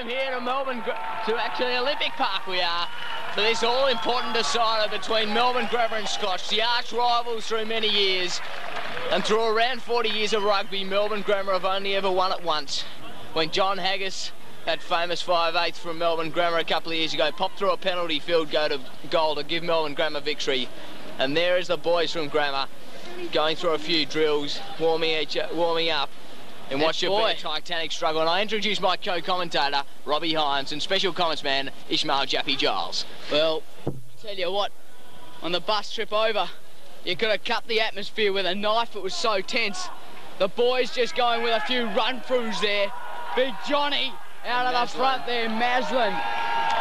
here to Melbourne, to actually Olympic Park we are, for this all-important decider between Melbourne Grammar and Scotch, the arch rivals through many years. And through around 40 years of rugby, Melbourne Grammar have only ever won it once. When John Haggis, that famous 5/8 from Melbourne Grammar a couple of years ago, popped through a penalty field goal to give Melbourne Grammar victory. And there is the boys from Grammar going through a few drills, warming up. And watch your Titanic struggle. And I introduce my co-commentator, Robbie Hyams, and special comments man, Ishmael Jappy Giles. Well, tell you what, on the bus trip over, you could have cut the atmosphere with a knife. It was so tense. The boys just going with a few run-throughs there. Big Johnny out of the front there, Maslin.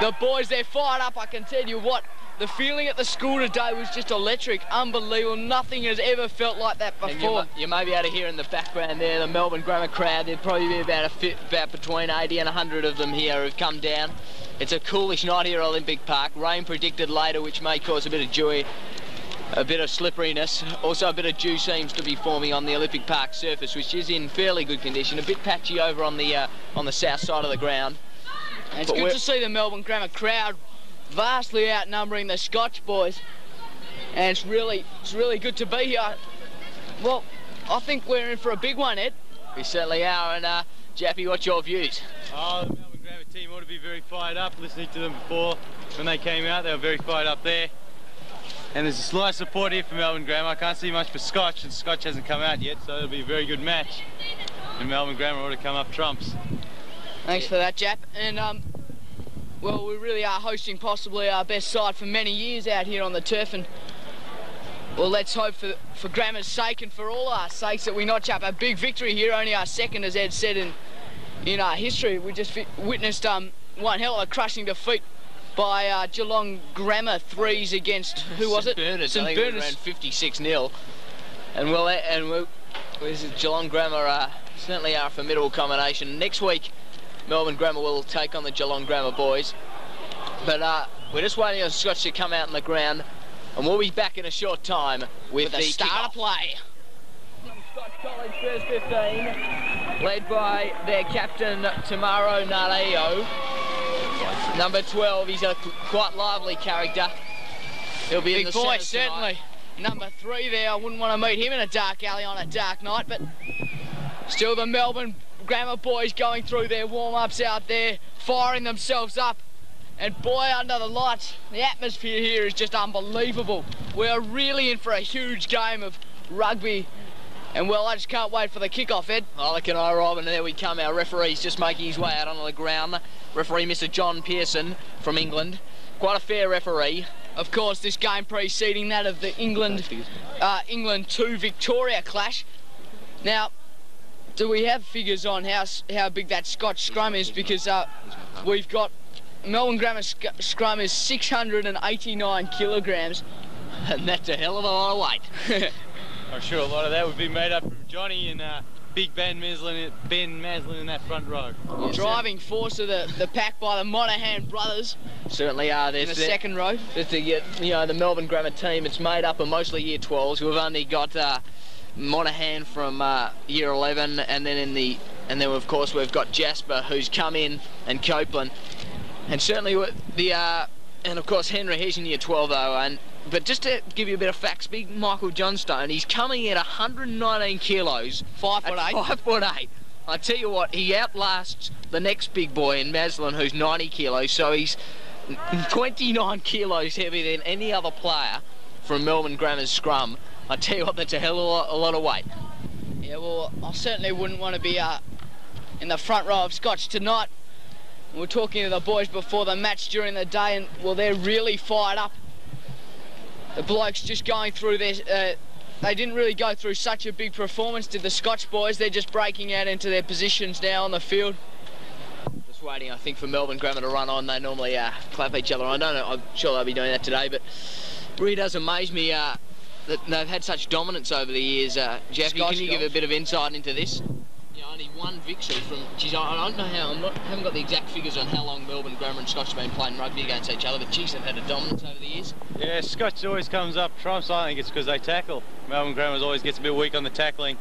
The boys, they're fired up, I can tell you what. The feeling at the school today was just electric, unbelievable. Nothing has ever felt like that before. You may be able to hear in the background there the Melbourne Grammar crowd. There'd probably be about between 80 and 100 of them here who've come down. It's a coolish night here at Olympic Park. Rain predicted later, which may cause a bit of dew, a bit of slipperiness. Also a bit of dew seems to be forming on the Olympic Park surface, which is in fairly good condition. A bit patchy over on the south side of the ground. And it's good to see the Melbourne Grammar crowd vastly outnumbering the Scotch boys, and it's really good to be here. Well, I think we're in for a big one, Ed. We certainly are, and Jappy, what's your views? Oh, the Melbourne Grammar team ought to be very fired up. Listening to them before, when they came out, they were very fired up there. And there's a slight support here for Melbourne Grammar. I can't see much for Scotch, and Scotch hasn't come out yet, so it'll be a very good match. And Melbourne Grammar ought to come up trumps. Thanks for that, Jap. And well, we really are hosting possibly our best side for many years out here on the turf, and well, let's hope for Grammar's sake and for all our sakes that we notch up a big victory here, only our second, as Ed said, in our history. We just witnessed one hell of a crushing defeat by Geelong Grammar threes against, who was it? St Bernard's. Around 56-0. And Geelong Grammar certainly are a formidable combination. Next week, Melbourne Grammar will take on the Geelong Grammar boys. But we're just waiting on Scotch to come out on the ground, and we'll be back in a short time with the start of play. Scotch College first 15, led by their captain, Tamaro Naleo. Number 12, he's a quite lively character. He'll be in the boy, centre certainly. tonight. Number 3 there, I wouldn't want to meet him in a dark alley on a dark night, but still the Melbourne Grammar boys going through their warm-ups out there, firing themselves up. And boy, under the lights, the atmosphere here is just unbelievable. We're really in for a huge game of rugby. And well, I just can't wait for the kick-off, Ed. Oh, can I, Rob? And there we come. Our referee's just making his way out onto the ground. Referee Mr. John Pearson from England. Quite a fair referee. Of course, this game preceding that of the England 2 Victoria clash. Now, do we have figures on how big that Scotch scrum is? Because we've got Melbourne Grammar scrum is 689 kilograms. And that's a hell of a lot of weight. I'm sure a lot of that would be made up from Johnny and Big Ben Maslin in that front row. Yes, driving force of the pack by the Monahan brothers. Certainly are. There's in the second row. There's the Melbourne Grammar team. It's made up of mostly Year 12s. We've only got Monahan from Year 11, and then of course we've got Jasper, who's come in, and Copeland, and certainly and of course Henry, he's in Year 12 though. But just to give you a bit of facts, big Michael Johnstone, he's coming at 119 kilos. 5'8". 5'8". I tell you what, he outlasts the next big boy in Maslin, who's 90 kilos, so he's 29 kilos heavier than any other player from Melbourne Grammar's scrum. I tell you what, that's a hell of a lot of weight. Yeah, well, I certainly wouldn't want to be in the front row of Scotch tonight. We were talking to the boys before the match during the day, and well, they're really fired up. The blokes just going through their... they didn't really go through such a big performance, did the Scotch boys. They're just breaking out into their positions now on the field. Just waiting, I think, for Melbourne Grammar to run on. They normally clap each other. I don't know, I'm sure they'll be doing that today, but it really does amaze me that they've had such dominance over the years. Jeffy, can you give a bit of insight into this? Yeah, only one victory from... Geez, I don't know how... haven't got the exact figures on how long Melbourne Grammar and Scotch have been playing rugby against each other, but geez, they've had a dominance over the years. Yeah, Scotch always comes up trumps. I think it's because they tackle. Melbourne Grammar always gets a bit weak on the tackling.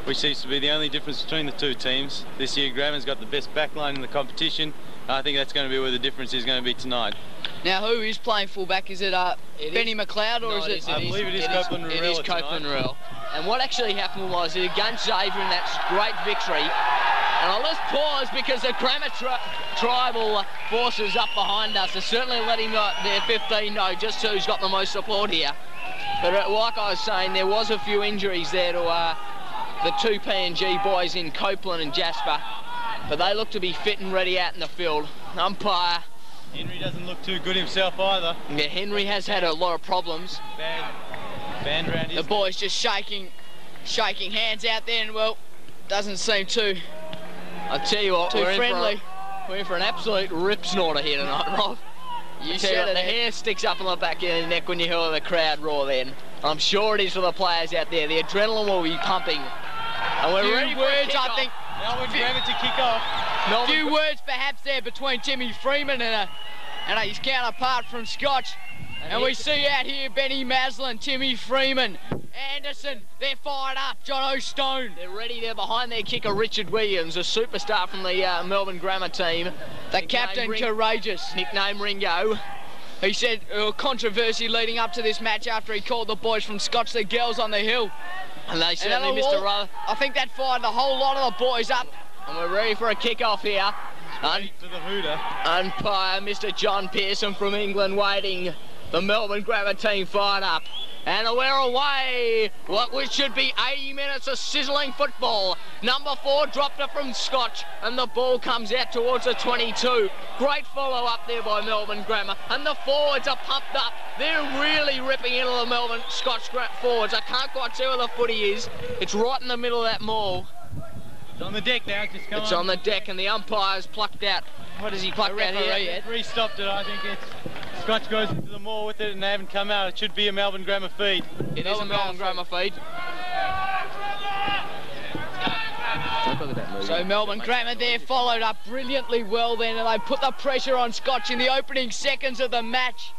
which seems to be the only difference between the two teams. This year, Grammer's got the best backline in the competition. I think that's going to be where the difference is going to be tonight. Now, who is playing fullback? Is it Benny McLeod or is it? I believe it is Copeland Rurell. It is Copeland Rurell. And what actually happened was against Xavier in that great victory. And I'll just pause because the Grammer tribal forces up behind us are certainly letting their 15 know just who's got the most support here. But like I was saying, there was a few injuries there to the two PNG boys in Copeland and Jasper. But they look to be fit and ready out in the field. Umpire. Henry doesn't look too good himself either. Yeah, Henry has had a lot of problems. Band around his the boys just shaking hands out there, and well, doesn't seem too. I tell you what, we're friendly. We're in for an absolute rip snorter here tonight, Rob. You said it. The hair sticks up on the back of your neck when you hear the crowd roar. Then I'm sure it is for the players out there. The adrenaline will be pumping. And we're ready for a kick-off. I think. Melbourne Grammar to kick off. A few words perhaps there between Timmy Freeman and his counterpart from Scotch. And we see out here Benny Maslin, Timmy Freeman, Anderson, they're fired up, Jono Stone. They're ready, they're behind their kicker Richard Williams, a superstar from the Melbourne Grammar team. The captain, Courageous. Nickname Ringo. He said controversy leading up to this match after he called the boys from Scotch the girls on the hill. And they certainly missed a run. I think that fired the whole lot of the boys up. And we're ready for a kick-off here. To the hooter. Umpire Mr. John Pearson from England waiting. The Melbourne Grammar team fired up. And we're away. Which should be 80 minutes of sizzling football. Number 4 dropped it from Scotch, and the ball comes out towards the 22. Great follow-up there by Melbourne Grammar. And the forwards are pumped up. They're really ripping into the Melbourne Scotch forwards. I can't quite see where the footy is. It's right in the middle of that maul. It's on the deck now, just come on. It's on the deck, and the umpire's plucked out. What has he plucked out here? Referee stopped it, I think it's... Scotch goes into the maul with it and they haven't come out. It should be a Melbourne Grammar feed. It is a Melbourne Grammar feed. So Melbourne Grammar there followed up brilliantly well then, and they put the pressure on Scotch in the opening seconds of the match.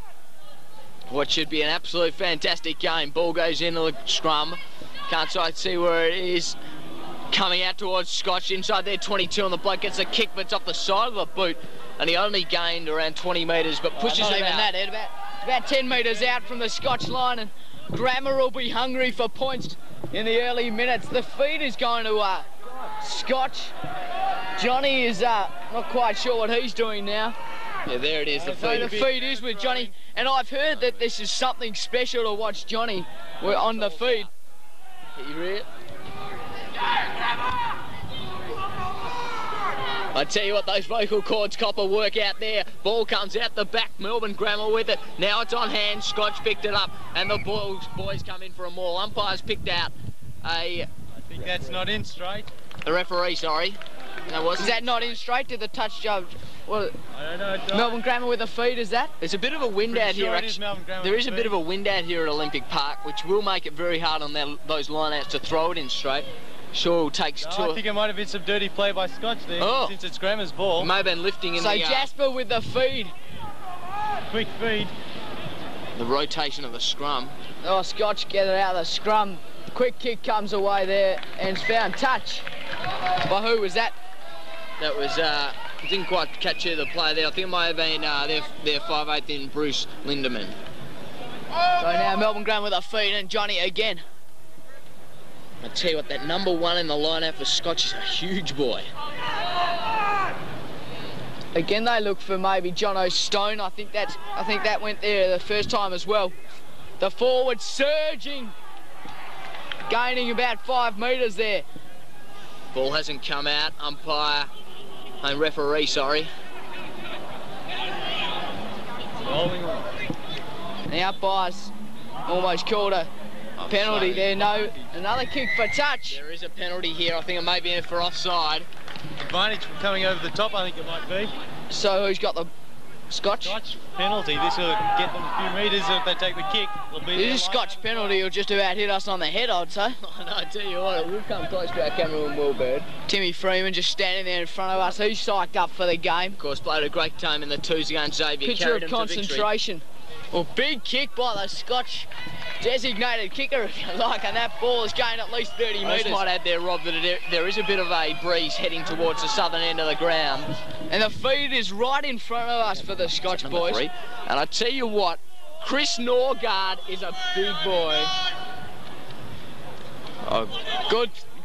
What should be an absolute fantastic game. Ball goes into the scrum. Can't quite see where it is. Coming out towards Scotch inside their 22, and the bloke gets a kick, but it's off the side of the boot. And he only gained around 20 metres, but pushes not him even out. That, about 10 metres out from the Scotch line, and Grammar will be hungry for points in the early minutes. The feed is going to Scotch. Johnny is not quite sure what he's doing now. Yeah, there it is. The feed is with Johnny, and I've heard that this is something special to watch Johnny on the feed. You hear it? I tell you what, those vocal cords copper work out there. Ball comes out the back, Melbourne Grammar with it. Now it's on hand, Scotch picked it up, and the boys come in for a maul. Umpire's picked out I think that's not in straight. The referee, sorry. No, is that not in straight? Did the touch judge? Well, I don't know. Melbourne Grammar with a feed, is that? There's a bit of a wind out here, actually. There is a bit of a wind out here at Olympic Park, which will make it very hard on those lineouts to throw it in straight. Sure takes two. I think it might have been some dirty play by Scotch there, since it's Grammar's ball. It may have been lifting in the... So Jasper with the feed. Quick feed. The rotation of the scrum. Oh, Scotch get it out of the scrum. Quick kick comes away there, and it's found touch. By who was that? That was, didn't quite catch the play there. I think it might have been their 5'8" in Bruce Lindemann. So now Melbourne Grammar with a feed, and Johnny again. I tell you what, that number 1 in the lineup for Scotch is a huge boy. Again, they look for maybe Jono Stone. I think that went there the first time as well. The forward surging, gaining about 5 metres there. Ball hasn't come out. Umpire and referee, sorry. The umpires almost called a penalty there. No, another kick for touch. There is a penalty here. I think it may be in for offside. Advantage from coming over the top, I think it might be. So who's got the Scotch? Scotch penalty. This will get them a few metres if they take the kick. This is Scotch penalty. Will just about hit us on the head, I'd say. I tell you what, we've come close to our cameraman Wilbird. Timmy Freeman just standing there in front of us. He's psyched up for the game. Of course, played a great game in the 2s against Xavier. Picture of concentration. Well, big kick by the Scotch designated kicker, if you like, and that ball is going at least 30 metres. I might add there, Rob, that there is a bit of a breeze heading towards the southern end of the ground. And the feed is right in front of us for the Scotch boys. 3. And I tell you what, Chris Norgard is a big boy. Oh,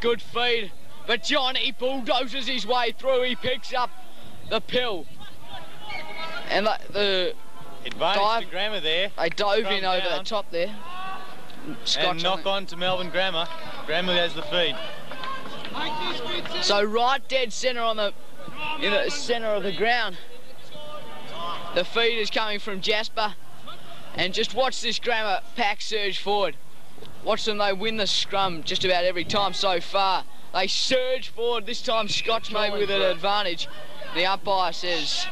good feed. But Johnny bulldozes his way through. He picks up the pill. And the advantage to Grammar there. They dove in over the top there. Scotch and knock on to Melbourne Grammar. Grammar has the feed. So right dead centre in the centre of the ground. The feed is coming from Jasper. And just watch this Grammar pack surge forward. Watch them, they win the scrum just about every time so far. They surge forward, this time Scotch maybe with an advantage. The umpire says...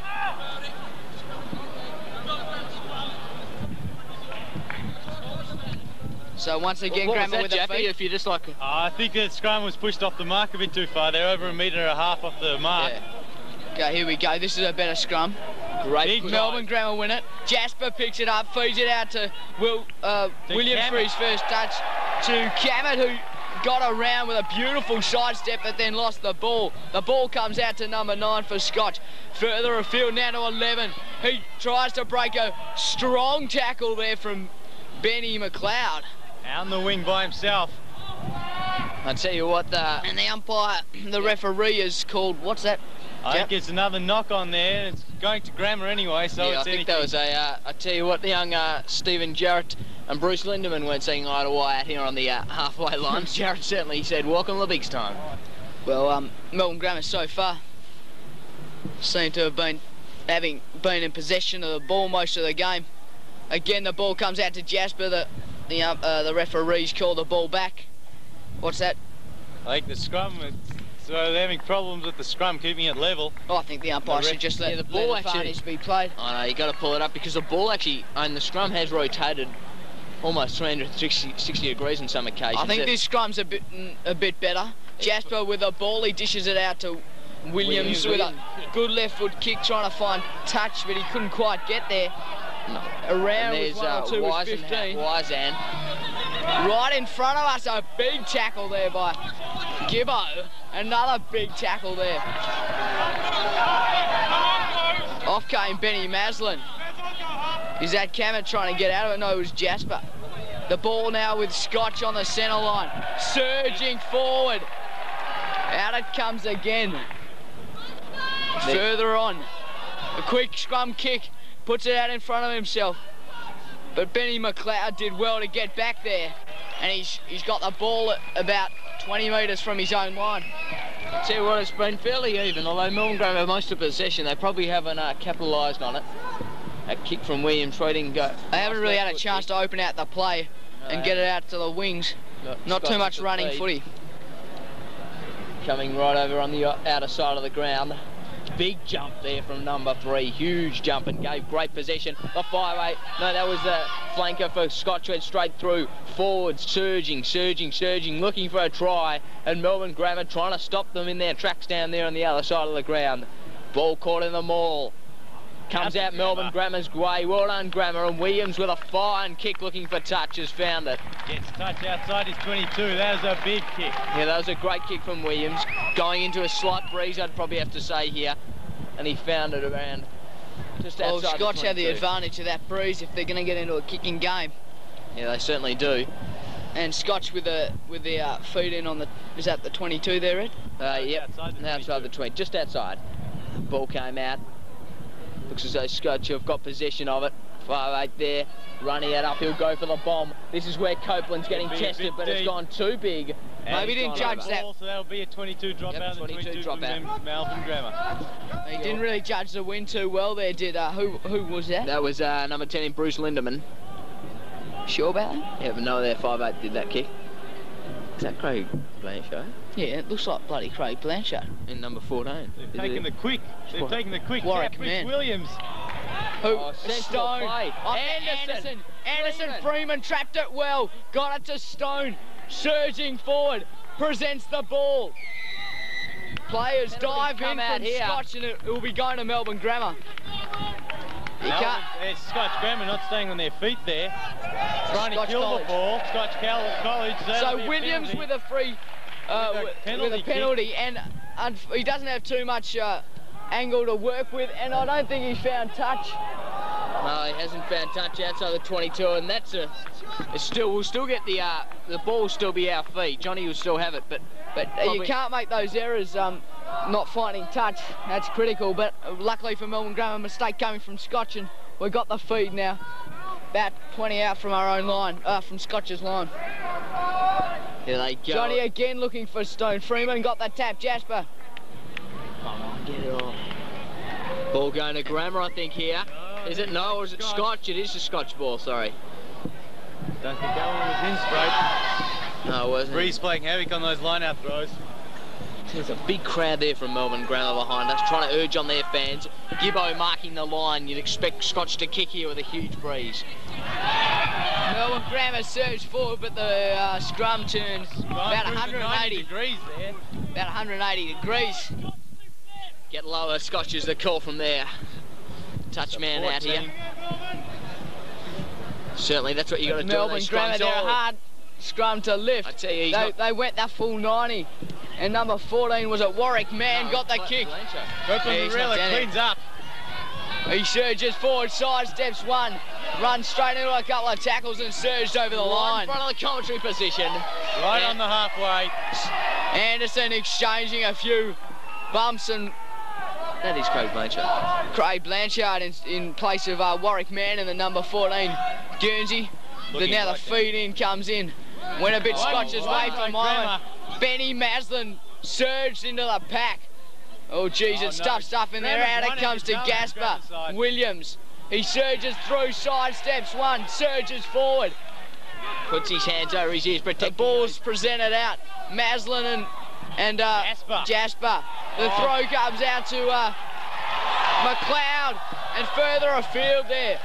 So once again, Grammar with a feed. If you just like... I think that scrum was pushed off the mark a bit too far. They're over 1.5 metres off the mark. Yeah. Okay, here we go. This is a better scrum. Great. Melbourne Grammar win it. Jasper picks it up, feeds it out to Williams for his first touch. To Cammett, who got around with a beautiful sidestep but then lost the ball. The ball comes out to number 9 for Scotch. Further afield now to 11. He tries to break a strong tackle there from Benny McLeod. Out on the wing by himself. I tell you what, and the umpire, the referee has called, what's that? I think it's another knock on there. It's going to Grammar anyway, so yeah, it's I think that was a, I tell you what, the young Stephen Jarrett and Bruce Lindemann weren't seeing eye to eye out here on the halfway line. Jarrett certainly said, welcome to the bigs time. Well, Melbourne Grammar so far seem to have been in possession of the ball most of the game. Again, the ball comes out to Jasper. The referees call the ball back. What's that? I think the scrum, so they're having problems with the scrum, keeping it level. Oh, I think the umpire should just let the ball actually be played. I know, you got to pull it up because the ball actually, and the scrum has rotated almost 360 degrees on some occasions. I think this scrum's a bit better. Jasper with a ball, he dishes it out to Williams with a good left foot kick, trying to find touch, but he couldn't quite get there. No. Around with 1 or 2 with 15. Wisan. Right in front of us, a big tackle there by Gibbo. Another big tackle there. Off came Benny Maslin. Is that Cammett trying to get out of it? No, it was Jasper. The ball now with Scotch on the centre line. Surging forward. Out it comes again. Further on. A quick scrum kick. Puts it out in front of himself. But Benny McLeod did well to get back there. And he's got the ball at about 20 metres from his own line. I'll tell you what, it's been fairly even. Although Melbourne Grammar have most of the possession, they probably haven't capitalised on it. A kick from Williams, trading go. They haven't really had a chance to open out the play and get it out to the wings. Not too much running footy. Coming right over on the outer side of the ground. Big jump there from number 3, huge jump, and gave great possession. The 5-8, no, that was the flanker for Scotch, went straight through, forward, surging, looking for a try, and Melbourne Grammar trying to stop them in their tracks down there on the other side of the ground. Ball caught in the maul. Comes out Melbourne Grammar's way. Well done, Grammar, and Williams with a fine kick looking for touch has found it. Gets touch outside his 22. That was a big kick. Yeah, that was a great kick from Williams. Going into a slight breeze, I'd probably have to say here. And he found it around just outside. Well, Scotch have the advantage of that breeze if they're going to get into a kicking game. Yeah, they certainly do. And Scotch with the feed in on the, is that the 22 there, Ed? Yep, outside the 20, just outside. Ball came out. Looks as though Scotch have got possession of it. 5-8 there, running that up, he'll go for the bomb. This is where Copeland's getting tested, but it's gone too big. Maybe he didn't judge that. So that'll be a 22 drop out. 22 drop out. Melbourne Grammar. He didn't really judge the win too well there, did who was that? That was number 10 in Bruce Lindemann. Sure about that? Yeah, but no, there 5-8 did that kick. Is that Craig Blanchard? Yeah, it looks like bloody Craig Blanchard. In number 14. They've taken the quick. They've taken the quick. Warwick man. Williams. Who? Stone. Anderson Freeman trapped it well. Got it to Stone. Surging forward. Presents the ball. Players dive in from Scotch, and it will be going to Melbourne Grammar. You can't. There's Scotch Grammar not staying on their feet there. Trying to Scotch kill College. the ball. Scotch College. So Williams with a free, with a penalty, and he doesn't have too much angle to work with, and I don't think he's found touch. No, he hasn't found touch outside the 22, and that's we'll still get the ball will still be our feet. Johnny will still have it, but you can't make those errors. Not finding touch, that's critical. But luckily for Melbourne Grammar, a mistake coming from Scotch, and we got the feed now. About 20 out from our own line, from Scotch's line. Here they go. Johnny again looking for Stone. Freeman got the tap. Jasper. Come on, get it off. Ball going to Grammar, I think, here. Is it no, or is it Scotch? It is the Scotch ball, sorry. Don't think that one was in straight. No, it wasn't. Breeze playing havoc on those line-out throws. There's a big crowd there from Melbourne Grammar behind us, trying to urge on their fans. Gibbo marking the line. You'd expect Scotch to kick here with a huge breeze. Melbourne Grammar surged forward, but the scrum turns about 180 degrees there. About 180 degrees. Get lower, Scotch is the call from there. Touch man out here. Certainly, that's what you got to do. Melbourne Grammar, they're a hard scrum to lift. I tell you, they went that full 90. And number 14 was at Warwick. Man got the kick. Cleans up. He surges forward, sidesteps one, runs straight into a couple of tackles and surged over the line. In front of the commentary position. Right on the halfway. Anderson exchanging a few bumps, and that is Craig Blanchard. Craig Blanchard in place of Warwick Man and the number 14 Guernsey. But now the feed in comes in. Went a bit Scotch's way from Hyams. Benny Maslin surged into the pack. Oh, geez, it's tough stuff in there. Out it comes to Gasper. Williams. He surges through, sidesteps one, surges forward. Puts his hands over his ears, protecting. The ball's presented out. Maslin and Jasper. The throw comes out to McLeod and further afield there.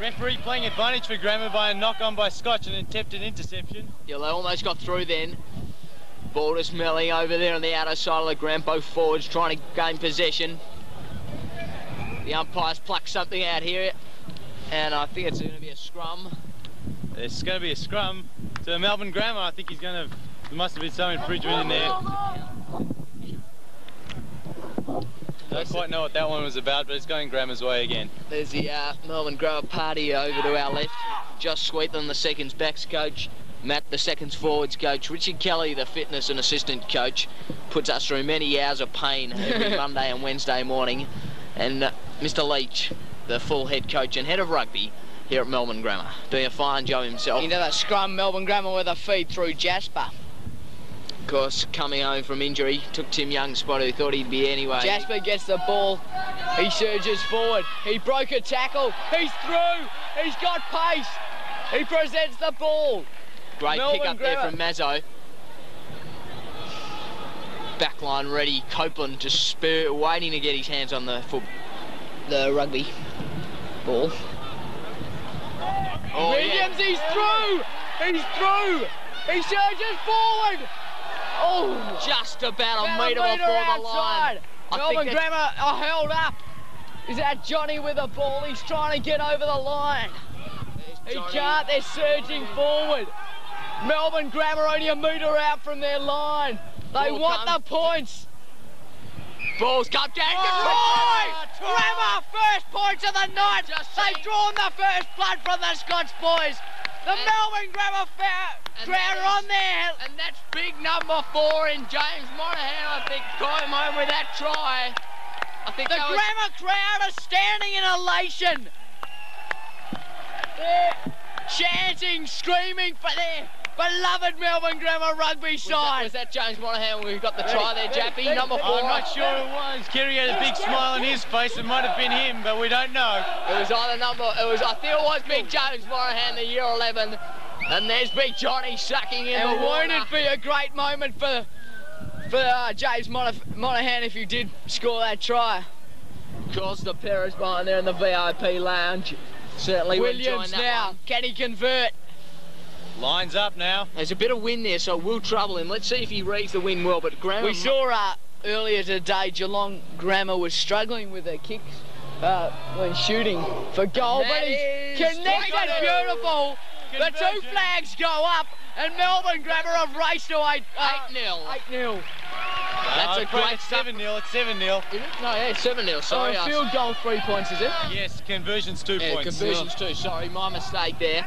Referee playing advantage for Grammar by a knock on by Scotch and an attempted interception. Yeah, they almost got through then. Ball just milling over there on the outer side of the ground, both forwards trying to gain possession. The umpires pluck something out here, and I think it's going to be a scrum. It's going to be a scrum. So Melbourne Grammar, I think there must have been some infringement in there. Don't quite know what that one was about, but it's going Grammar's way again. There's the Melbourne Grammar party over to our left. Josh Sweetland, the seconds backs coach. Matt, the seconds forwards coach. Richard Kelly, the fitness and assistant coach, puts us through many hours of pain every Monday and Wednesday morning. And Mr. Leach, the full head coach and head of rugby here at Melbourne Grammar, doing a fine job himself. Into that scrum, Melbourne Grammar with a feed through Jasper. Of course, coming home from injury, took Tim Young's spot, who thought he'd be anyway. Jasper gets the ball. He surges forward. He broke a tackle. He's through. He's got pace. He presents the ball. Great pick up there from Mazzo. Backline ready. Copeland just waiting to get his hands on the rugby ball. Oh, Williams, yeah. He's through. He's through. He surges forward. Oh, just about a metre before the line. Melbourne Grammar are held up. Is that Johnny with the ball? He's trying to get over the line. He can't. They're surging forward. Melbourne Grammar only a metre out from their line. They want the points. Ball's come down. Grammar, first points of the night. They've drawn the first blood from the Scotch boys. The Melbourne Grammar crowd are on there. And that's big number 4 in James Monahan, I think, going home with that try. I think the Grammar crowd are standing in elation. They're chanting, screaming for their beloved Melbourne Grammar rugby side. Was that James Monahan when we got the try there, Jappy? Number 4. I'm not sure it was. Kerry had a big smile on his face. It might have been him, but we don't know. It was either I think it was big James Monahan, the year 11. And there's big Johnny sucking in the water. Won't it be a great moment for James Monahan if you did score that try? Of course, the Paris behind there in the VIP lounge. Certainly Williams now. Can he convert? Lines up now. There's a bit of wind there, so we'll trouble him. Let's see if he reads the wind well. But Grammar... We saw earlier today Geelong Grammar was struggling with their kicks when shooting for goal, but he's connected, beautiful. The two flags go up, and Melbourne Grammar have raced away 8-0. 8-0. That's a great 7-0. It's 7-0. Is it? No, yeah, 7-0. Sorry. Field goal 3 points, is it? Yes, conversions 2 points. Conversions 2. Sorry, my mistake there.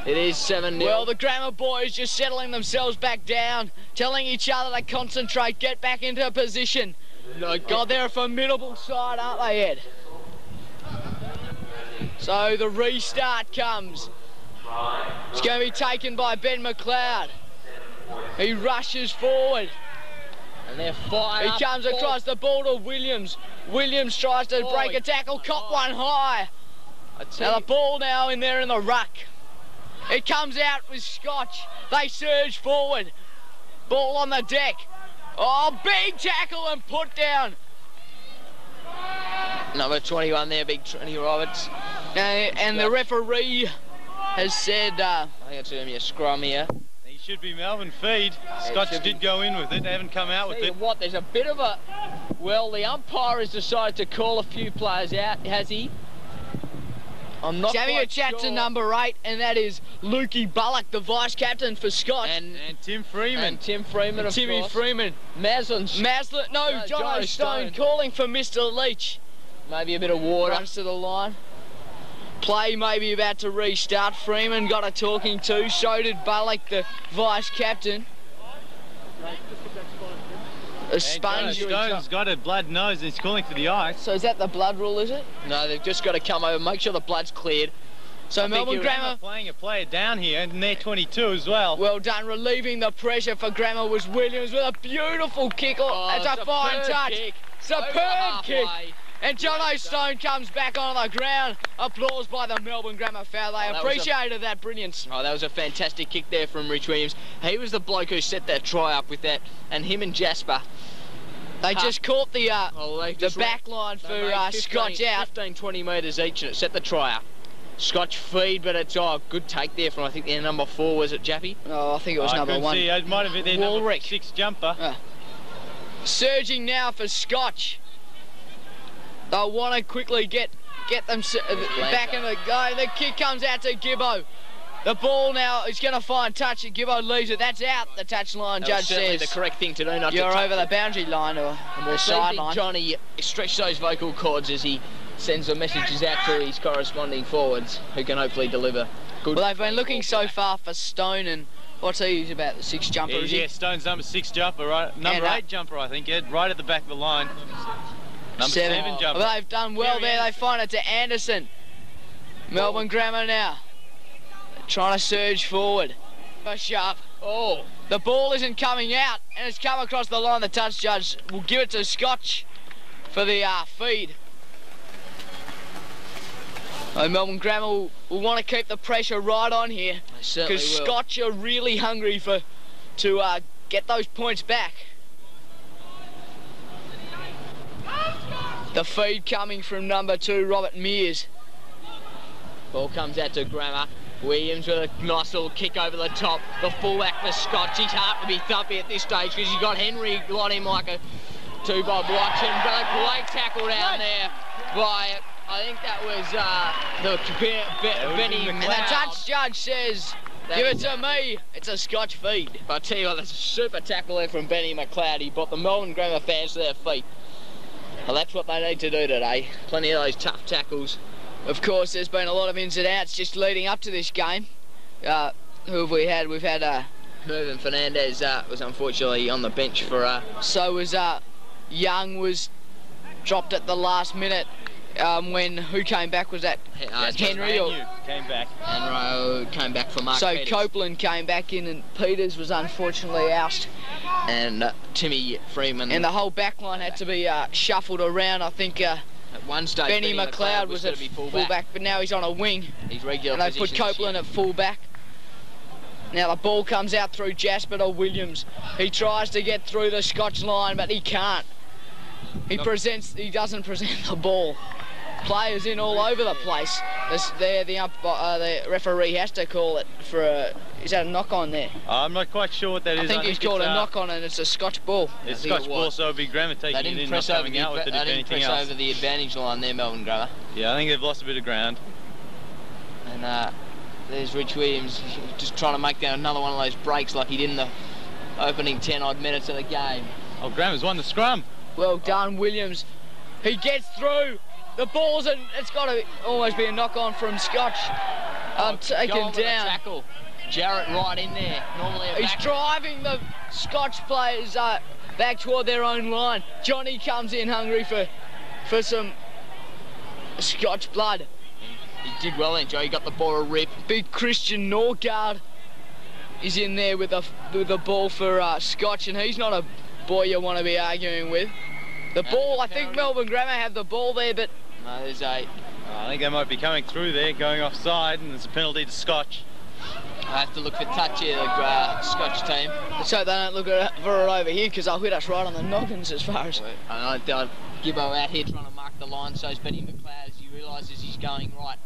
It is 7-0. Well, the Grammar boys just settling themselves back down, telling each other to concentrate, get back into position. No, God, they're a formidable side, aren't they, Ed? So the restart comes. It's going to be taken by Ben McLeod. He rushes forward. And they're fired. He comes across the ball to Williams. Williams tries to break a tackle, caught one high. Now the ball now in there in the ruck. It comes out with Scotch. They surge forward. Ball on the deck. Oh, big tackle and put down. Number 21 there, big Trini Roberts. And the referee has said... I think it's going to be a scrum here. He should be Melbourne feed. Scotch did go in with it. They haven't come out with it. What, there's a bit of a... Well, the umpire has decided to call a few players out, has he? I'm not having a chat sure. to number 8, and that is Lukey Bullock, the vice-captain for Scotch. And Tim Freeman. And Tim Freeman, of Timmy course. Freeman. Maslin, John Stone calling for Mr. Leach. Maybe a bit of water. Runs to the line. Play maybe about to restart. Freeman got a talking to. So did Bullock, the vice-captain. A sponge. Stone's got a blood nose and he's calling for the ice. So is that the blood rule, is it? No, they've just got to come over, make sure the blood's cleared. So Melbourne Grammar playing a player down here, and they're 22 as well. Well done, relieving the pressure for Grammar was Williams with a beautiful kick. That's a fine touch. Kick. Superb kick. And John O'Stone comes back on the ground. Applause by the Melbourne Grammar foul. They appreciated that brilliance. Oh, that was a fantastic kick there from Rich Williams. He was the bloke who set that try up with that, and him and Jasper. They just caught the back line for 15, Scotch out. 15, 20 metres each, and it set the try up. Scotch feed, but it's a good take there from, I think, their number 4, was it, Jappy? Oh, I think it was number 1. See, it might have been their number 6 jumper. Surging now for Scotch. They'll want to quickly get them back in the go. The kick comes out to Gibbo. The ball now is going to find touch, and Gibbo leaves it. That's out, the touch line, judge says. The correct thing to do, not You're to over the boundary line or the sideline. Johnny stretch those vocal cords as he sends the messages out to his corresponding forwards, who can hopefully deliver good. Well, they've been looking so far for Stone, and what's he? He's about the 6 jumper, is he? Yeah, Stone's number 6 jumper, right? Number 8 jumper, I think, Ed, right at the back of the line. Number 7 jumper. Well, they've done well there. They find it to Anderson. Melbourne Grammar now. Trying to surge forward. Sharp. Oh, the ball isn't coming out, and it's come across the line. The touch judge will give it to Scotch for the feed. Melbourne Grammar will want to keep the pressure right on here, because Scotch are really hungry to get those points back. The feed coming from number 2, Robert Mears. Ball comes out to Grammar. Williams with a nice little kick over the top. The fullback for Scotch. He's hard to be thumpy at this stage because you've got Henry on him like a 2-bob watching. But a great tackle down there by, I think that was Benny. And the touch judge says, give it to me. It's a Scotch feed. But I tell you what, that's a super tackle there from Benny McLeod. He brought the Melbourne Grammar fans to their feet. Well, that's what they need to do today. Plenty of those tough tackles. Of course, there's been a lot of ins and outs just leading up to this game. Who have we had? We've had... Mervyn Fernandez was unfortunately on the bench for... So was Young was dropped at the last minute when... Who came back? Was that Henry? Or came back. Henry came back for Mark Peters. Copeland came back in, and Peters was unfortunately ousted. And Timmy Freeman. And the whole back line had to be shuffled around. I think... At one stage, Benny McLeod was at fullback, but now he's on a wing. He's regular. And they put Copeland at fullback. Now the ball comes out through Jasper to Williams. He tries to get through the Scotch line, but he can't. He doesn't present the ball. Players in all over the place. The referee has to call it for a... Is that a knock-on there? I'm not quite sure what that is. I think he's called a knock-on and it's a Scotch ball. It's Scotch ball, so it'll be Grammar taking it in, not coming out with it, if anything else. They didn't press over the advantage line there, Melbourne Grammar. Yeah, I think they've lost a bit of ground. And there's Rich Williams just trying to make another one of those breaks like he did in the opening 10-odd minutes of the game. Oh, Grammar's won the scrum. Well done, Williams. He gets through. The ball's and it's got to almost be a knock-on from Scotch. Taken down. Tackle. Jarrett right in there. Normally he's driving the Scotch players back toward their own line. Johnny comes in hungry for some Scotch blood. He did well then, Joe. He got the ball a rip. Big Christian Norgard is in there with the ball for Scotch, and he's not a boy you want to be arguing with. The ball, I think Melbourne Grammar have the ball there, but... No, there's a... I think they might be coming through there, going offside, and there's a penalty to Scotch. I have to look for touch here, the Scotch team. Let's hope they don't look for it over here, because they'll hit us right on the noggins as far as... Gibbo out here trying to mark the line, so's Benny McLeod as he realises he's going right.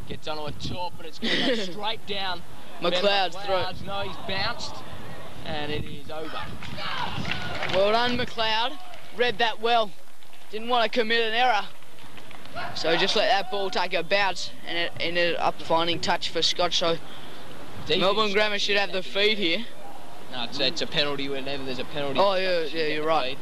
Gets onto a top, but it's going to go straight down. McLeod's through. No, he's bounced, and it is over. Well done, McLeod. Read that well. Didn't want to commit an error. So just let that ball take a bounce, and it ended up finding touch for Scotch. So Melbourne Grammar should have the feed here. No, it's a penalty whenever there's a penalty. Oh, yeah, you're right.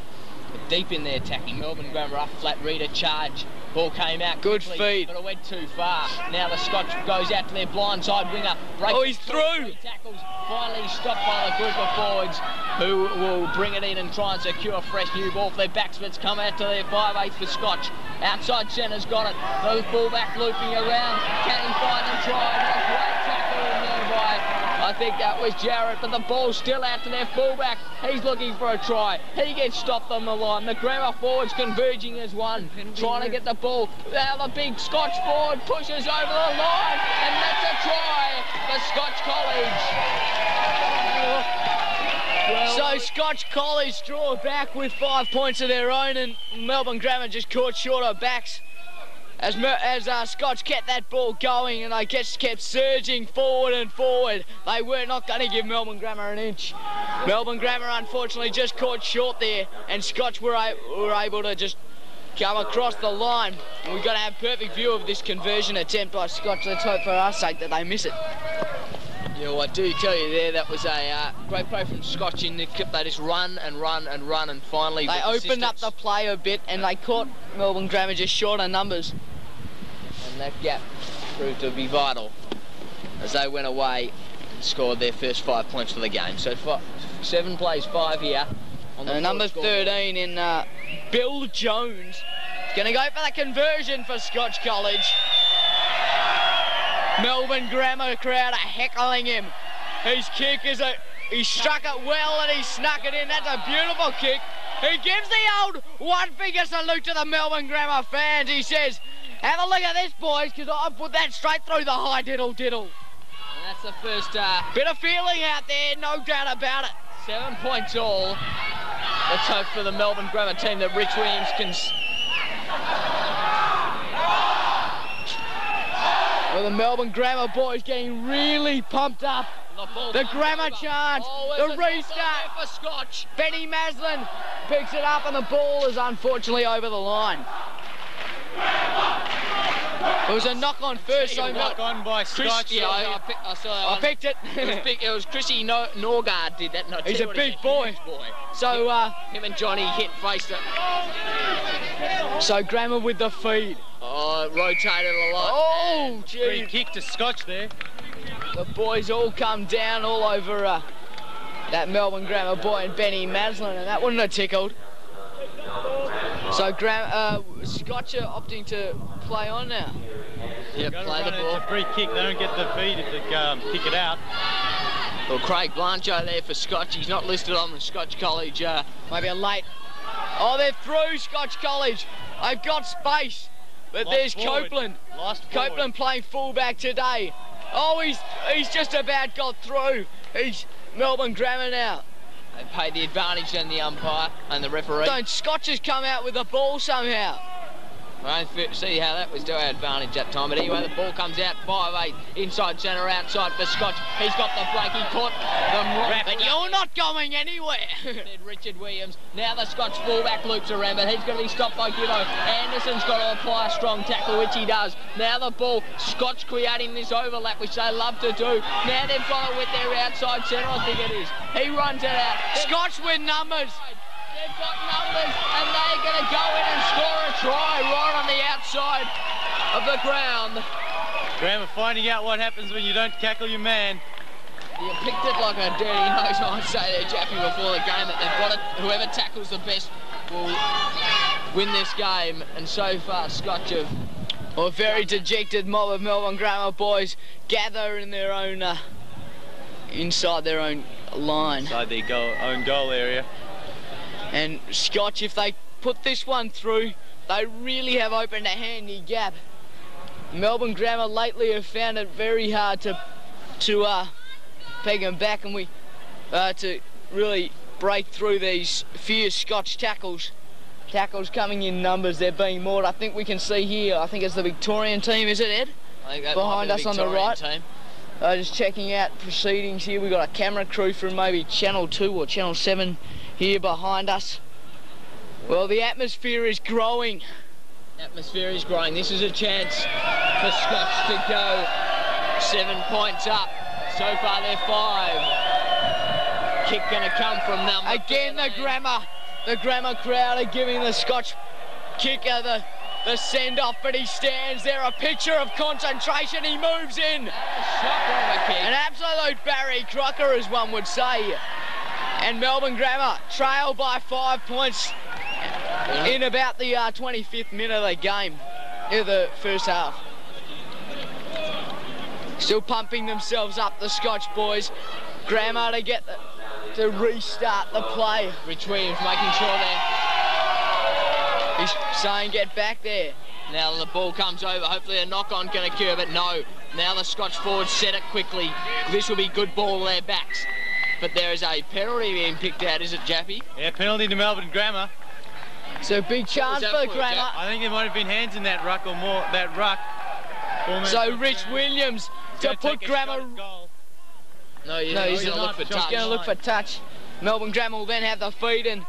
But deep in there attacking. Melbourne Grammar up, flat reader, charge. Ball came out good quickly, feed, but it went too far. Now the Scotch goes out to their blind side winger. Oh, he's through. Tackles finally stopped by the group of forwards, who will bring it in and try and secure a fresh new ball for their backsmiths. Come out to their 5/8 for Scotch. Outside centre's got it. The fullback looping around. Can he find the try? A great tackle in there by, I think that was Jarrett, but the ball's still out to their fullback. He's looking for a try. He gets stopped on the line. The Grammar forwards converging as one, trying to get the ball. Now the big Scotch forward pushes over the line, and that's a try for Scotch College. So Scotch College draw back with 5 points of their own, and Melbourne Grammar just caught short of backs. As Scotch kept that ball going, and they just kept surging forward and forward. They were not going to give Melbourne Grammar an inch. Melbourne Grammar unfortunately just caught short there, and Scotch were able to just come across the line. And we've got to have perfect view of this conversion attempt by Scotch. Let's hope for our sake that they miss it. Yeah, well, I do tell you there, that was a great play from Scotch in the clip. They just run and run and run, and finally they opened up the play a bit, and they caught Melbourne Grammar just short of numbers. And that gap proved to be vital as they went away and scored their first 5 points for the game. So 7 plays 5 here. On the number 13 in Bill Jones. Going to go for the conversion for Scotch College. Melbourne Grammar crowd are heckling him. His kick is he struck it well and he snuck it in. That's a beautiful kick. He gives the old one-finger salute to the Melbourne Grammar fans. He says, have a look at this, boys, because I put that straight through the high diddle-diddle. And that's the first... bit of feeling out there, no doubt about it. 7 points all. Let's hope for the Melbourne Grammar team that Rich Williams can... Well, the Melbourne Grammar boys getting really pumped up. The Grammar charge, the restart for Scotch. Benny Maslin picks it up, and the ball is unfortunately over the line. It was a knock-on first. So knock-on by Scotch. Yeah, I picked it. It was Chrissy Norgard did that. He's a big boy. So him and Johnny faced it. So Grammar with the feed. Oh, rotated a lot. Oh, gee. Free kick to Scotch there. The boys all come down all over that Melbourne Grammar boy and Benny Maslin, and that wouldn't have tickled. So Scotch are opting to play on now. Yeah, play the ball. It's a free kick. They don't get the feed if they kick it out. Well, Craig Blanchard there for Scotch. He's not listed on the Scotch College. Maybe a late. Oh, they're through Scotch College. They've got space. But there's Copeland. Copeland playing fullback today. Oh, he's just about got through. He's Melbourne Grammar now. They paid the advantage on the umpire and the referee. Scotch has come out with the ball somehow. I don't see how that was to our advantage that time, but anyway, the ball comes out 5-8, inside centre, outside for Scotch. He's got the break, he caught them wrong, but you're not going anywhere, said Richard Williams. Now the Scotch fullback loops around, but he's going to be stopped by Gibbo. Anderson's got to apply a strong tackle, which he does. Now the ball, Scotch creating this overlap, which they love to do. Now they've got it with their outside centre, I think it is. He runs it out. Scotch with numbers. They've got numbers, and they're going to go in and score a try right on the outside of the ground. Graham are finding out what happens when you don't tackle your man. You picked it like a dirty nose, I'd say there, Jackie, before the game, that they've got it. Whoever tackles the best will win this game, and so far Scotch have... Well, a very dejected mob of Melbourne Grammar boys gather in their own... inside their own line. Inside their own goal area. And Scotch, if they put this one through, they really have opened a handy gap. Melbourne Grammar lately have found it very hard to peg them back, and to really break through these fierce Scotch tackles. Tackles coming in numbers, they're being mauled. I think we can see here, I think it's the Victorian team, is it, Ed? I think that behind us on the right. Team. Just checking out proceedings here. We've got a camera crew from maybe Channel 2 or Channel 7 here behind us. Well, the atmosphere is growing. Atmosphere is growing. This is a chance for Scotch to go 7 points up. So far they're 5. Kick going to come from number again 13. The Grammar crowd are giving the Scotch kicker the send-off, but he stands there, a picture of concentration. He moves in. An absolute Barry Crocker, as one would say. And Melbourne Grammar trail by 5 points in about the 25th minute of the game, in the first half. Still pumping themselves up, the Scotch boys. Grammar to restart the play. Rich Williams making sure he's saying get back there. Now the ball comes over, hopefully a knock-on can occur, but no. Now the Scotch forwards set it quickly. This will be good ball their backs. But there is a penalty being picked out, is it, Jaffy? Yeah, penalty to Melbourne Grammar. So big chance for Grammar. I think there might have been hands in that ruck or more. That ruck. So Rich Williams to put Grammar. No, he's going to look for touch. He's going to look for touch. Melbourne Grammar will then have the feed, and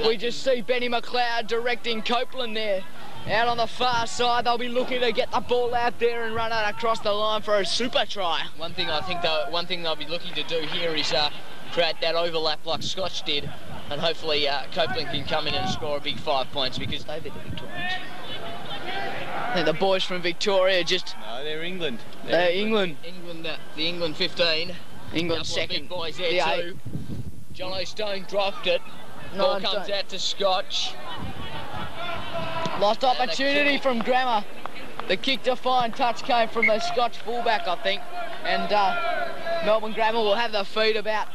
we just see Benny McLeod directing Copeland there. Out on the far side, they'll be looking to get the ball out there and run it across the line for a super try. One thing they'll be looking to do here is create that overlap like Scotch did, and hopefully Copeland can come in and score a big 5 points, because they beat the Victorians. I think the boys from Victoria just... No, they're England. They're England. The England 15. England second. Big boys there too. John O'Stone dropped it. Ball comes out to Scotch. Lost opportunity from Grammar. The kick to find touch came from the Scotch fullback, I think. And Melbourne Grammar will have the feed about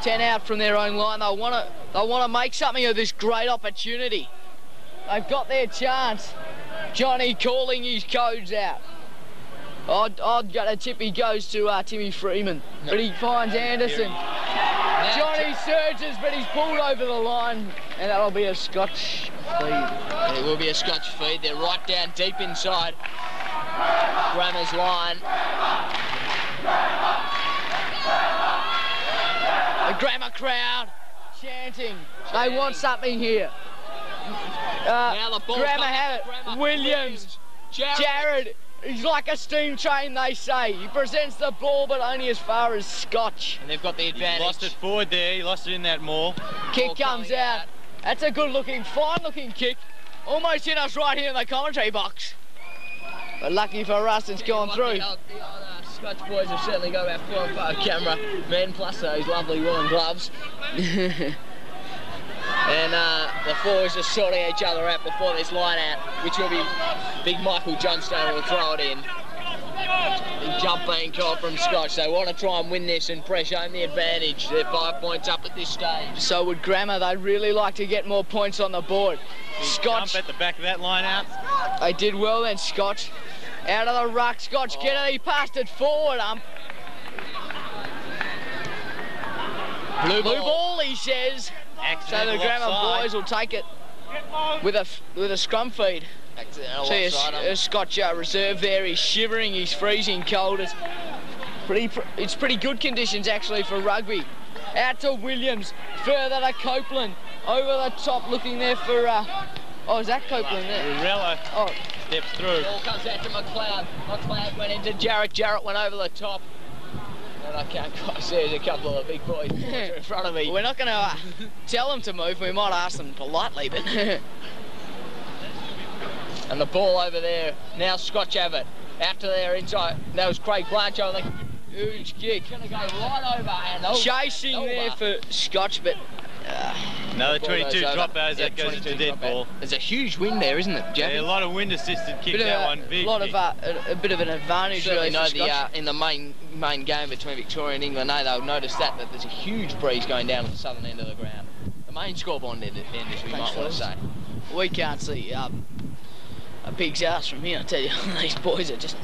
10 out from their own line. They want to make something of this great opportunity. They've got their chance. Johnny calling his codes out. I'd got a tip he goes to Timmy Freeman, but he finds Anderson. Johnny surges, but he's pulled over the line, and that'll be a Scotch feed. It will be a Scotch feed. They're right down deep inside Grammar's line. The Grammar crowd chanting. They want something here. Now the ball Grammar have it. Williams. Jared. He's like a steam train, they say. He presents the ball, but only as far as Scotch. And they've got the advantage. He lost it forward there. He lost it in that maul. Kick comes out. That's a good-looking, fine-looking kick. Almost hit us right here in the commentary box. But lucky for us, it's gone through. The Scotch boys have certainly got about 4 or 5 camera men, plus those lovely woolen gloves. And the forwards are sorting each other out before this line out, which will be big Michael Johnstone will throw it in. Big jump being called from Scotch. They want to try and win this and press home the advantage. They're 5 points up at this stage. So would Grammar. They'd really like to get more points on the board. Big Scotch jump at the back of that line out. They did well then, Scotch. Out of the ruck, Scotch Kennedy passed it forward. Blue ball, he says. Accidental So the Grammar offside. boys will take it. with a scrum feed. See a Scotch reserve there. He's shivering. He's freezing cold. It's pretty good conditions actually for rugby. Out to Williams, further to Copeland, over the top, looking there for. Oh, is that Copeland there? Rurella steps through. Ball comes out to McLeod. McLeod went into Jarrett. Jarrett went over the top. And I can't quite see, there's a couple of big boys in front of me. We're not going to tell them to move. We might ask them politely, but. And the ball over there. Now Scotch have it. Out to there inside. That was Craig Blanchard. Like, huge kick. Going to go right over. And chasing there for Scotch, but. Another 22 drop as that goes into dead ball. There's a huge wind there, isn't it, Jeff? Yeah, a lot of wind assisted kick that one. Big a lot of a bit of an advantage really for Scotch. In the main game between Victoria and England, they'll notice that there's a huge breeze going down at the southern end of the ground. The main scoreboard end, as we might want to say. We can't see a pig's ass from here, I tell you. These boys are just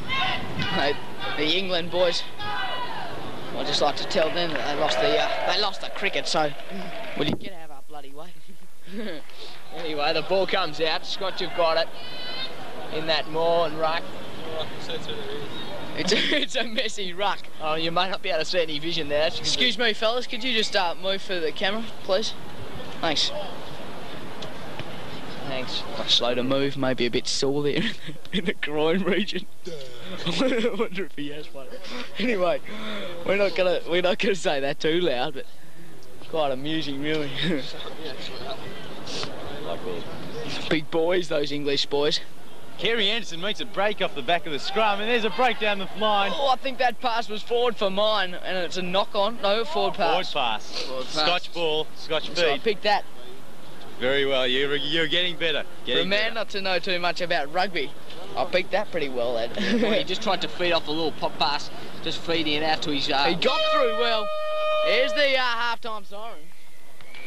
the England boys. I just like to tell them that they lost the cricket, so will you get out of our bloody way? Anyway, the ball comes out. Scotch have got it in that maul and ruck. It's a messy ruck. Oh, you may not be able to see any vision there. Excuse me, fellas, could you just move for the camera, please? Thanks. Thanks. Quite slow to move, maybe a bit sore there in the groin region. I wonder if he has one. Anyway, we're not gonna say that too loud, but quite amusing, really. Big boys, those English boys. Kerry Anderson makes a break off the back of the scrum, and there's a break down the line. Oh, I think that pass was forward for mine, and it's a knock on. No, forward pass. Forward pass. Scotch ball, Scotch feed. So I picked that. Very well, you're getting better. For a man not to know too much about rugby, I picked that pretty well, Ed. Well, he just tried to feed off a little pop pass, just feeding it out to his... He got through well. Here's the half-time siren.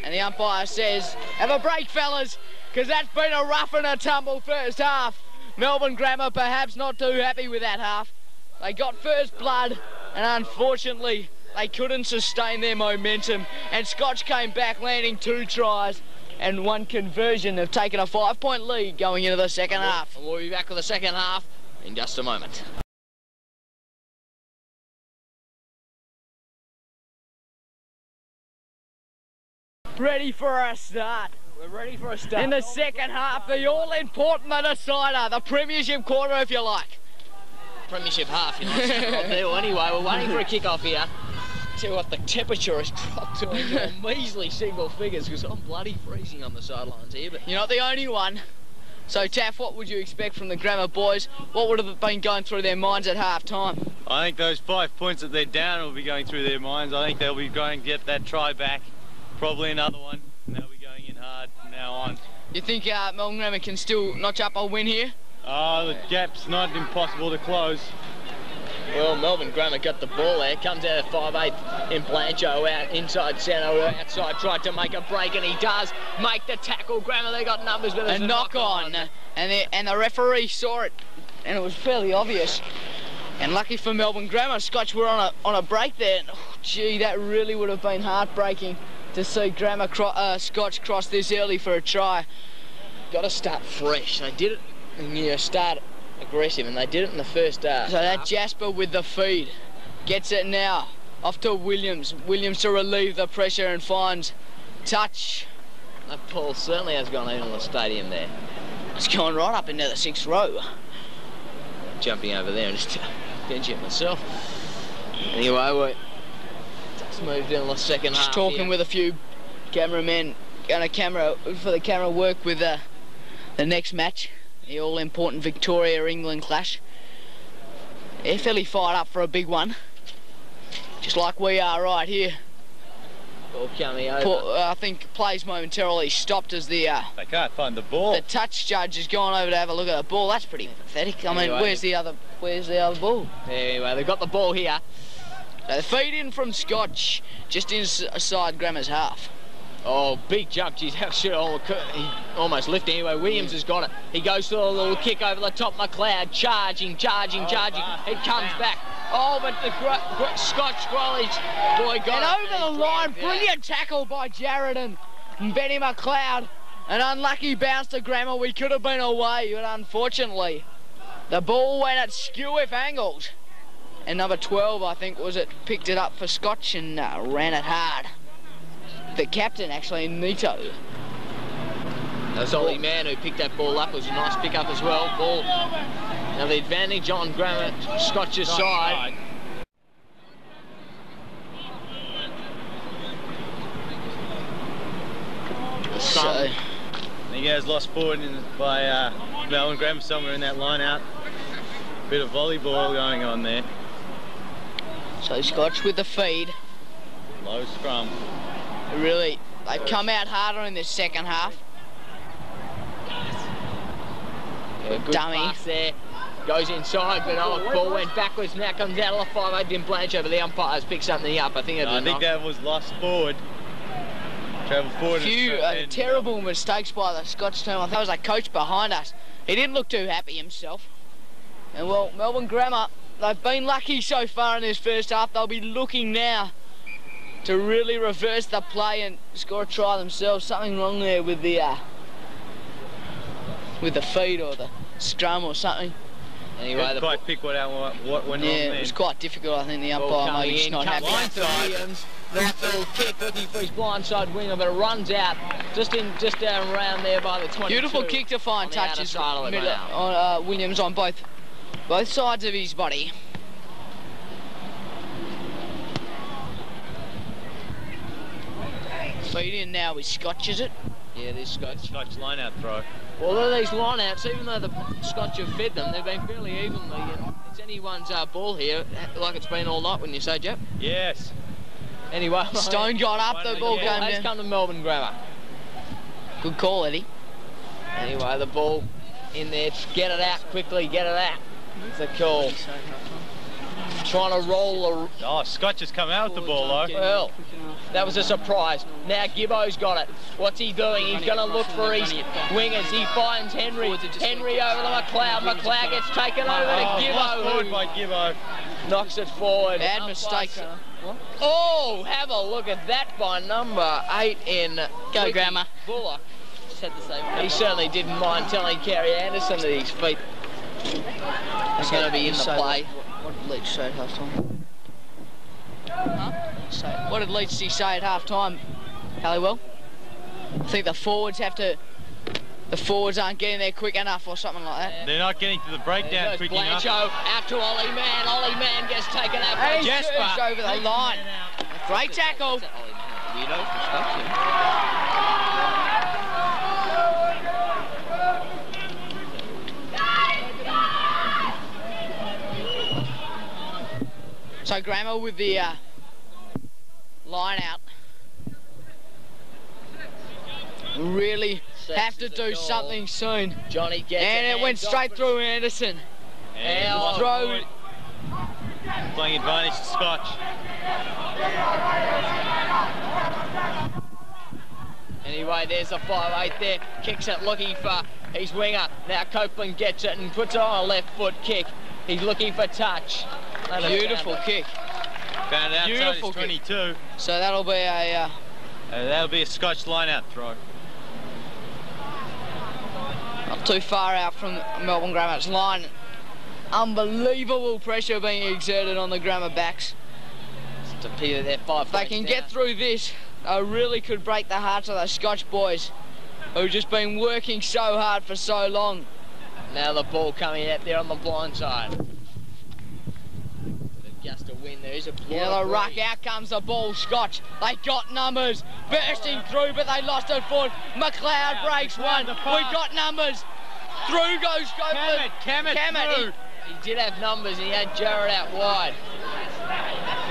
And the umpire says, have a break, fellas, because that's been a rough and a tumble first half. Melbourne Grammar perhaps not too happy with that half. They got first blood, and unfortunately, they couldn't sustain their momentum. And Scotch came back, landing 2 tries. And 1 conversion. Have taken a 5-point lead going into the second half. And we'll be back with the second half in just a moment. Ready for a start. We're ready for a start. In the second half, the all-important, the decider, the premiership quarter if you like. Premiership half, you know. Well, anyway, we're waiting for a kick-off here. Tell you what, the temperature has dropped to a measly single figures because I'm bloody freezing on the sidelines here. But you're not the only one. So, Taff, what would you expect from the Grammar boys? What would have been going through their minds at half-time? I think those 5 points that they're down will be going through their minds. I think they'll be going to get that try back, probably another one, and they'll be going in hard from now on. You think Melbourne Grammar can still notch up a win here? The gap's not impossible to close. Well, Melbourne Grammar got the ball there, comes out of 5'8", in Blancho out inside centre, outside, tried to make a break, and he does make the tackle. Grammar, they got numbers, but there's a knock on. And the referee saw it, and it was fairly obvious. And lucky for Melbourne Grammar, Scotch were on a break there. Oh, gee, that really would have been heartbreaking to see Grammar Scotch cross this early for a try. Got to start fresh. They did it, and start aggressive, and they did it in the first half. So that Jasper with the feed gets it now off to Williams. Williams to relieve the pressure and finds touch. That ball certainly has gone into the stadium there. It's gone right up into the 6th row. Jumping over there and just pinch it myself. Anyway, we just moved in the second half. Just talking here with a few cameramen, going for the camera work with the next match. The all-important Victoria-England clash. They're fairly fired up for a big one. Just like we are right here. Ball coming over. I think plays momentarily stopped as the... They can't find the ball. The touch judge has gone over to have a look at the ball. That's pretty pathetic. I mean, where's the other ball? Anyway, they've got the ball here. So the feed in from Scotch, just inside Grammar's half. Oh, big jump. Geez, how should he almost lift anyway. Williams has got it. He goes to a little kick over the top. McLeod charging. It comes back. Oh, but the Scotch Squallies boy got it. And over the line, brilliant tackle by Jared and Benny McLeod. An unlucky bounce to Grammar. We could have been away, but unfortunately, the ball went at skew-if angles. And number 12, I think, was it, picked it up for Scotch and ran it hard. The captain, actually, Nito. That's Ollie Man who picked that ball up. It was a nice pick-up as well. Ball. Now the advantage on Grammar, Scotch's side. So, he goes lost forward by Melbourne Grammar somewhere in that line out. Bit of volleyball going on there. So Scotch with the feed. Low scrum. Really, they've come out harder in the second half. Yeah, good Dummy. pass there. Goes inside, but the ball went backwards. Now comes out of the 5-8. Didn't blanch over the umpires. Picked something up. I think that was lost forward. Travel forward. A few terrible mistakes by the Scotch team. I think there was a coach behind us. He didn't look too happy himself. And well, Melbourne Grammar, they've been lucky so far in this first half. They'll be looking now to really reverse the play and score a try themselves. Something wrong there with the feed or the scrum or something. Anyway, didn't quite pick what went on there. It was quite difficult. I think the umpire maybe just not happy. Williams, left little kick looking for his blindside winger, but it runs out just down around there by the 22. Beautiful kick to find touches on Williams on both sides of his body. Feed in now with Scotch, is it? Yeah, this Scotch. Scotch line-out throw. Although these line-outs, even though the Scotch have fed them, they've been fairly evenly. And it's anyone's ball here, like it's been all night, wouldn't you say, Jep? Yes. Anyway, Stone got up, the ball came down. Has come to Melbourne Grammar. Good call, Eddie. Anyway, the ball in there. Get it out quickly, get it out. It's a call. Trying to roll the... Oh, Scotch has come out with the ball, though. Well, that was a surprise. Now Gibbo's got it. What's he doing? He's going to look for his wingers. He finds Henry. Henry over to McLeod. McLeod gets taken over to Gibbo. Forward by Gibbo. Knocks it forward. Bad mistake. Oh, have a look at that by number 8 in... Go, Grammar. Bullock. He certainly didn't mind telling Kerry Anderson that his feet was going to be in the play. What did Leach say at half time? Huh? What did Leach say at half time, Halliwell? I think the forwards aren't getting there quick enough or something like that. They're not getting to the breakdown quick enough. Blancho out to Ollie Man. Ollie Man gets taken out by Jesper over the line. Great tackle. So Grammar with the line out. Really have to do something soon. Johnny gets and it went straight through Anderson. And throw. Playing advantage to Scotch. Anyway, there's a 5-8 there. Kicks it, looking for his winger. Now Copeland gets it and puts it on a left foot kick. He's looking for touch. Beautiful kick. Found it outside his 22. So that'll be a Scotch line-out throw. Not too far out from Melbourne Grammar's line. Unbelievable pressure being exerted on the Grammar backs. It's a pity that they're 5 If they can get through this, they really could break the hearts of those Scotch boys who've just been working so hard for so long. Now the ball coming out there on the blind side. Just a win. There is a the ruck. Out comes the ball. Scotch. They got numbers. Bursting through, but they lost it forward. McLeod breaks one. We've got numbers. Through goes Copeland. Cammett. He did have numbers. He had Jarrett out wide.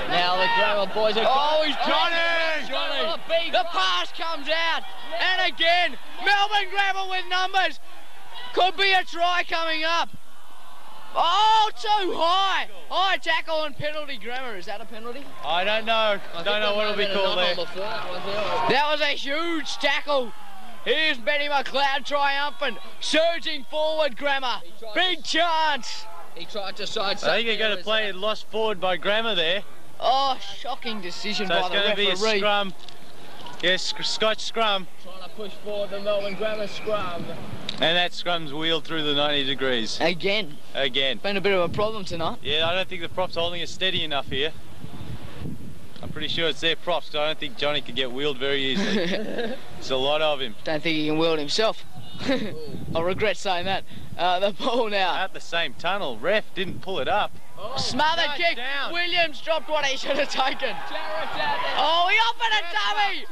Now the Grammar boys are... Oh, he's Johnny! The pass comes out. And again, Melbourne Grammar with numbers. Could be a try coming up. Oh, too high! High tackle and penalty, Grammar. Is that a penalty? I don't know. I don't know what it'll be called there. That was a huge tackle. Here's Benny McLeod triumphant, surging forward, Grammar. Big chance. He tried to side. I think he got to play lost forward by Grammar there. Oh, shocking decision by the referee. So it's going to be a scrum Yes, Scotch scrum. Trying to push forward the Melbourne Grammar scrum. And that scrum's wheeled through the 90 degrees. Again. Again. Been a bit of a problem tonight. Yeah, I don't think the prop's holding it steady enough here. I'm pretty sure it's their props, so I don't think Johnny could get wheeled very easily. There's a lot of him. Don't think he can wield himself. I regret saying that. The ball now. At the same tunnel, ref didn't pull it up. Oh, Smothered no, kick. down. Williams dropped what he should have taken. Jarrett's out there. Oh, he offered a dummy.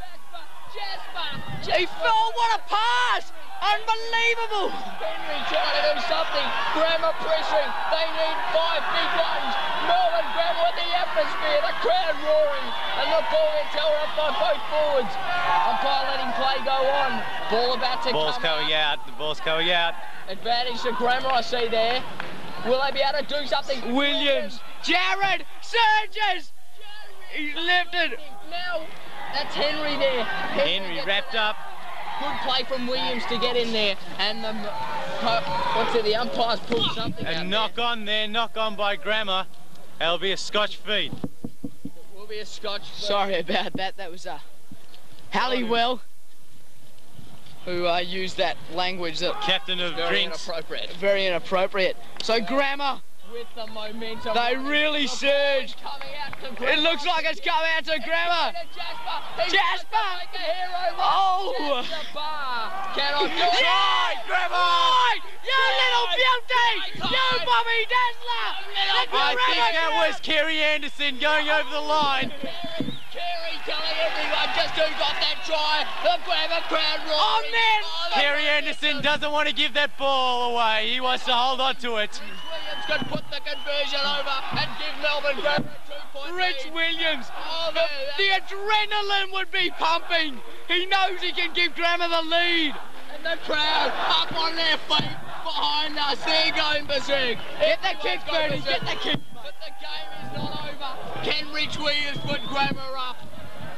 Jasper. He fell. What a pass. Unbelievable. Henry trying to do something. Grammar pressuring. They need 5 big ones. Melbourne Grammar with the atmosphere, the crowd roaring, and the ball gets held up by both forwards. Umpire letting play go on. Ball about to Ball's come going out. The ball's going out. Advantage to Grammar, I see there. Will they be able to do something? Williams. Jared surges. He's lifted. Now, that's Henry there. Henry wrapped up. Good play from Williams to get in there, and the umpires pulled something out. A knock on there, knock on by Grammar. That'll be a Scotch feed. It will be a Scotch. Sorry about that. That was Halliwell who used that language that Captain of very drinks. inappropriate. very inappropriate. So Grammar, With the momentum. they really surged. It looks like it's come out to Grammar. Jasper! Oh! Cannot do it. Right, Right, you little beauty! You Bobby Dazzler! I think that was Kerry Anderson going over the line. Kerry telling everyone just who got that try. The Grammar crowd roaring. Oh, man! Kerry Anderson doesn't want to give that ball away. He wants to hold on to it. Williams could put the conversion over and give Melbourne Grammar a 2-point Rich lead. Williams, Oh, the adrenaline would be pumping. He knows he can give Grammar the lead. And the crowd up on their feet behind us. They're going berserk. Get the kick, Bernie, get the kick. But the game is not over. Can Rich Williams put Grammar up?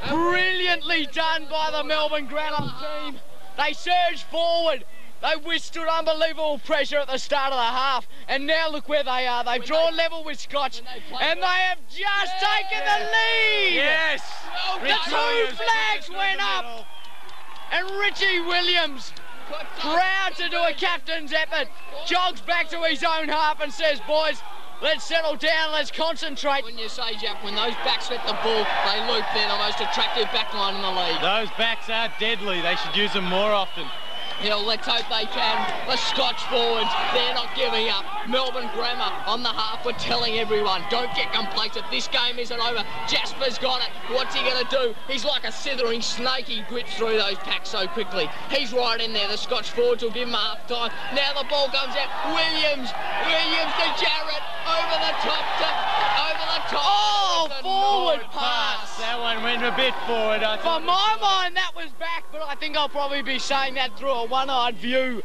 Brilliantly done by the Melbourne Grammar team. They surged forward. They withstood unbelievable pressure at the start of the half. And now look where they are. They've drawn level with Scotch. And they have just taken the lead. Yes. The two flags went up. And Richie Williams, proud to do a captain's effort, jogs back to his own half and says, boys, let's settle down, let's concentrate. When you say, Jack, when those backs hit the ball, they loop. They're the most attractive back line in the league. Those backs are deadly. They should use them more often. You know, let's hope they can. The Scotch forwards, they're not giving up. Melbourne Grammar on the half, we're telling everyone, don't get complacent. This game isn't over. Jasper's got it. What's he going to do? He's like a slithering snake. He grips through those packs so quickly. He's right in there. The Scotch forwards will give him half time. Now the ball comes out. Williams to Jarrett. Over the top. Oh, It's a forward Norwood pass. That one went a bit forward. I For thought. my mind, that was back, but I think I'll probably be saying that through a one-eyed view.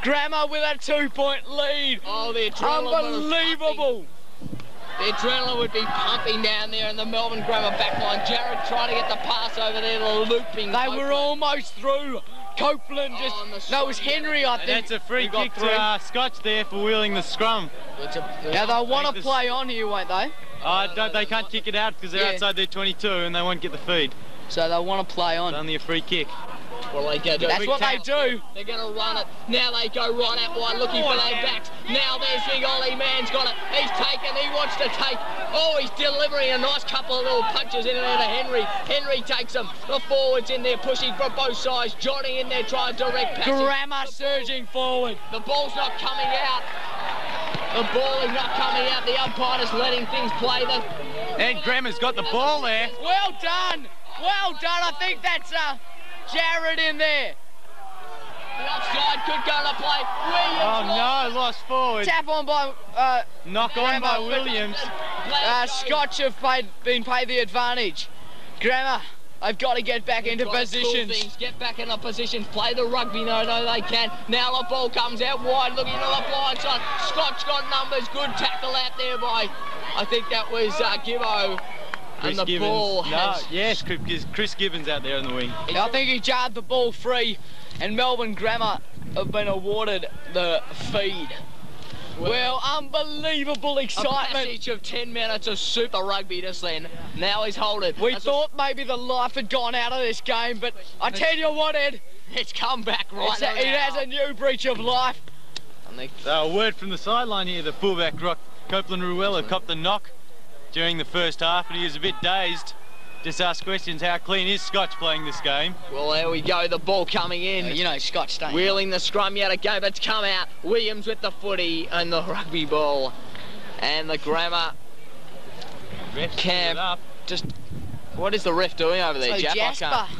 Grammar with a 2-point lead. Oh, the adrenaline. Unbelievable. The adrenaline would be pumping down there in the Melbourne Grammar backline. Jared trying to get the pass over there, the looping. They were Copeland. almost through. Copeland just... on the no, it was side, Henry, I And think. that's a free who got kick through. to Scotch there for wheeling the scrum. Now, they'll want to Make this- play on here, won't they? They can't kick it out because they're Yeah. outside their 22 and they won't get the feed. So they'll want to play It's on. only a free kick. Well, they go do. That's what they do. They're going to run it. Now they go right out wide looking for their backs. Now there's Big Ollie Man's got it. He's taken. He wants to take. Oh, he's delivering a nice couple of little punches in and out of Henry. Henry takes them. The forwards in there pushing from both sides. Johnny in there trying to direct passing. Grammar surging forward. The ball's not coming out. The ball is not coming out. The umpire is letting things play. And Grammar's got the ball there. Well done. Well done. I think that's Jared in there. The offside could go to play. Williams. Oh no, lost forward. Tap on by Knock on by Williams. Scotch have been paid the advantage. Grammar, they've got to get back into positions. Get back into positions. Play the rugby. No, they can. Now the ball comes out wide, looking to the blind side. Scotch got numbers. Good tackle out there by, I think that was Gibbo. And the ball has... Yes, Chris Gibbons out there in the wing. I think he jarred the ball free, and Melbourne Grammar have been awarded the feed. Well, unbelievable A excitement. passage of 10 minutes of super rugby just then. Now he's holding. We thought maybe the life had gone out of this game, but I tell you what, Ed, It's come back right now. it has a new breach of life. So a word from the sideline here, the fullback Copeland Ruella copped the knock during the first half, and he was a bit dazed. Just asked questions, how clean is Scotch playing this game? Well, there we go, the ball coming in. You know, Scotch, don't you? Wheeling the scrum yet again, but it's come out. Williams with the footy and the rugby ball. And the grammar Ref camp. up. Just, what is the ref doing over there, So Jap? I Jasper can't-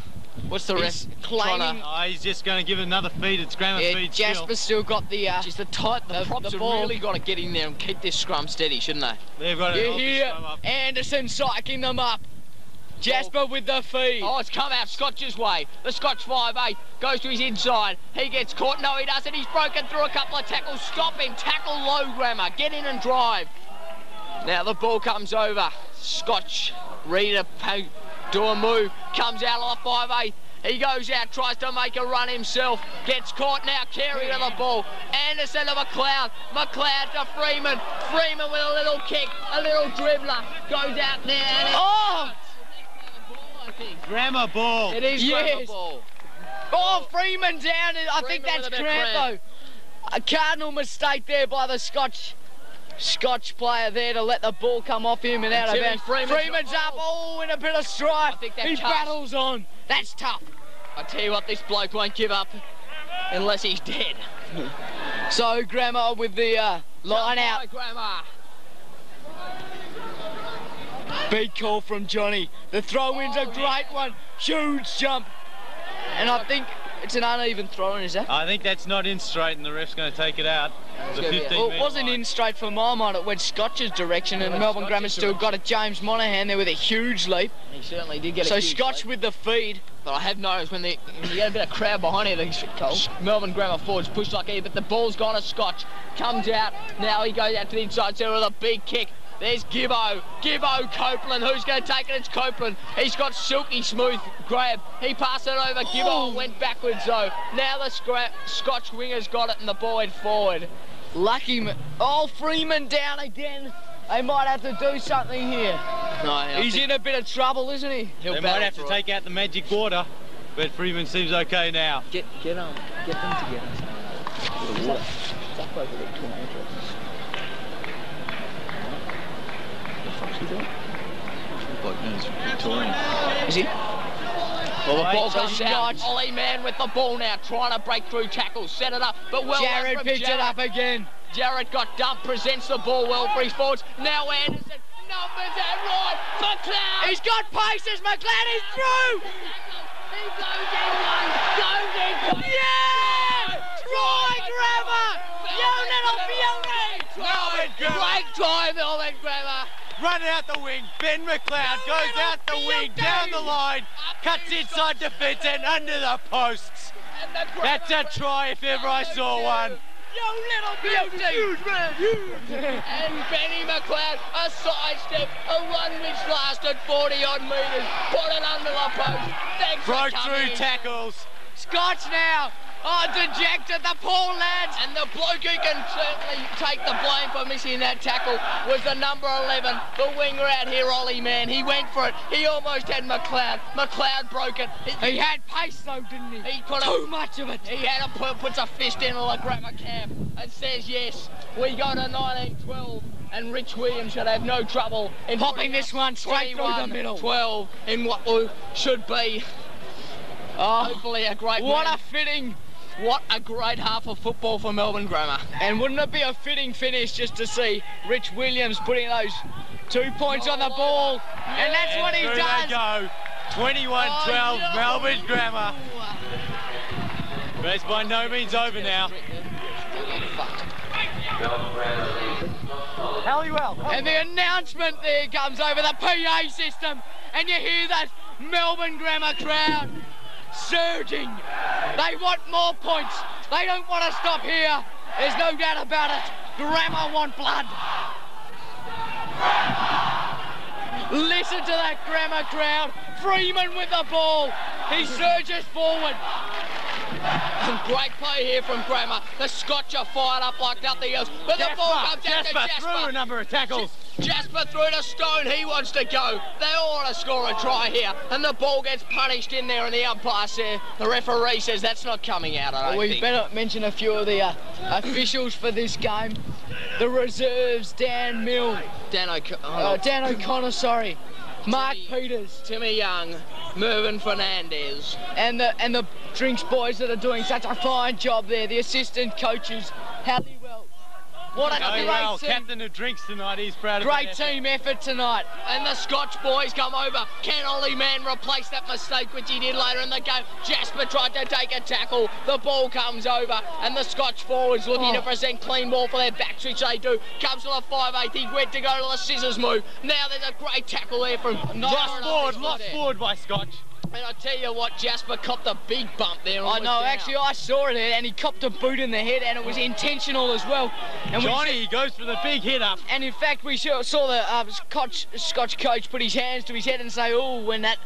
What's the ref is trying claiming- to... Oh, he's just going to give it another feed. It's grammar feed Jasper's still got the... Just the props the have ball. really got to get in there and keep this scrum steady, shouldn't they? They've got to You hold the hear scrum up. Anderson psyching them up. Jasper with the feed. Oh, it's come out Scotch's way. The Scotch 5'8", goes to his inside. He gets caught. No, he doesn't. He's broken through a couple of tackles. Stop him. Tackle low, Grammar. Get in and drive. Now the ball comes over. Scotch, ready to do a move. Comes out on the 5'8". He goes out, tries to make a run himself. Gets caught now, Carey to the ball. Anderson to McLeod. McLeod to Freeman. Freeman with a little kick, a little dribbler. Goes out there. And Oh! Grammar ball. It is Yes. Grammar ball. Oh, Freeman down. I think Freeman that's with a bit of cramp, cramp. though. A cardinal mistake there by the Scotch player there to let the ball come off him and out of Timmy bounds. Freeman's up. Oh, in a bit of strife. I think that He touch- battles on. That's tough. I tell you what, this bloke won't give up unless he's dead. So Grammar with the line out. By Grammar. Big call from Johnny. The throw-in's a great one. Huge jump. And I think it's an uneven throw-in, is that? I think that's not in straight, and the ref's going to take it out. The gonna be a- 15 Well, it metre wasn't line. in straight for my mind. It went Scotch's direction, and went Melbourne Scotch's Grammar's still got it. James Monaghan there with a huge leap. He certainly did get So a huge Scotch lead. with the feed. But I have noticed when you get a bit of crowd behind you, the Melbourne Grammar forwards push like here, but the ball's gone to Scotch. Comes out, now he goes out to the inside center with a big kick. There's Gibbo Copeland. Who's going to take it? It's Copeland. He's got silky smooth grab. He passed it over. Gibbo went backwards though. Now the Scotch winger's got it and the ball went forward. Lucky. Oh, Freeman down again. They might have to do something here. No, He's in a bit of trouble, isn't he? He'll They battle might have to through take out the magic water, but Freeman seems okay now. Get them together. Victorian. Is he? Well, the ball comes out. Scotch. Ollie Mann with the ball now, trying to break through tackles, set it up, but well done Jared from picked it Jared. up again. Jared got dumped, presents the ball well for his forwards. Now Anderson, numbers that right. McLeod! He's got paces. McLeod is through. He goes in one, goes in two. Yeah! Try, Grammar! You little beauty! Melbourne Grammar. Great try, Melbourne Grammar. Run out the wing. Ben McLeod goes out the wing, down the line, cuts inside defence and under the posts. And the That's a try if ever I saw one. You little beauty! And Benny McLeod, a sidestep, a run which lasted 40-odd metres, put it under the post. Thanks Broke for coming through in. tackles. Scotch now. Oh, dejected, the poor lads. And the bloke who can certainly take the blame for missing that tackle was the number 11, the winger out here, Ollie Mann. He went for it. He almost had McLeod. McLeod broke it. He had pace though, didn't he? He could Too have. much of it. He had to puts a fist in the Grammar camp and says yes. We go to 1912. And Rich Williams should have no trouble in Popping this one straight through the middle. 12 in what should be hopefully a great What win. a fitting. What a great half of football for Melbourne Grammar. And wouldn't it be a fitting finish just to see Rich Williams putting those 2 points on the ball? And that's what he Through does. they go. 21-12, Oh, Melbourne Grammar. But it's by no means over now. And the announcement there comes over the PA system, and you hear that Melbourne Grammar crowd surging. They want more points. They don't want to stop here. There's no doubt about it. Grammar want blood. Listen to that Grammar crowd. Freeman with the ball. He surges forward. And great play here from Grammar. The Scotch are fired up like nothing else. But the ball comes out to Jasper. Through a number of tackles. Jasper through to Stone. He wants to go. They all want to score a try here. And the ball gets punished in there, and the umpire says, the referee says that's not coming out, I don't think. We better mention a few of the officials for this game. The reserves, Dan O'Connor, sorry. Mark Peters. Timmy Young. Mervyn Fernandez. And the drinks boys that are doing such a fine job there. The assistant coaches, Halliwell. What a great team. Captain of drinks tonight, he's proud of Great team effort tonight. And the Scotch boys come over. Can Ollie Mann replace that mistake which he did later in the game? Jasper tried to take a tackle. The ball comes over, and the Scotch forwards looking to present clean ball for their backs, which they do. Comes to the 5'8". He went to go to the scissors move. Now there's a great tackle there from... Lost forward by Scotch. And I tell you what, Jasper copped a big bump there. I know, actually I saw it, and he copped a boot in the head, and it was intentional as well. And Johnny goes for the big hit up. And in fact, we saw the Scotch coach put his hands to his head and say, "Oh, when that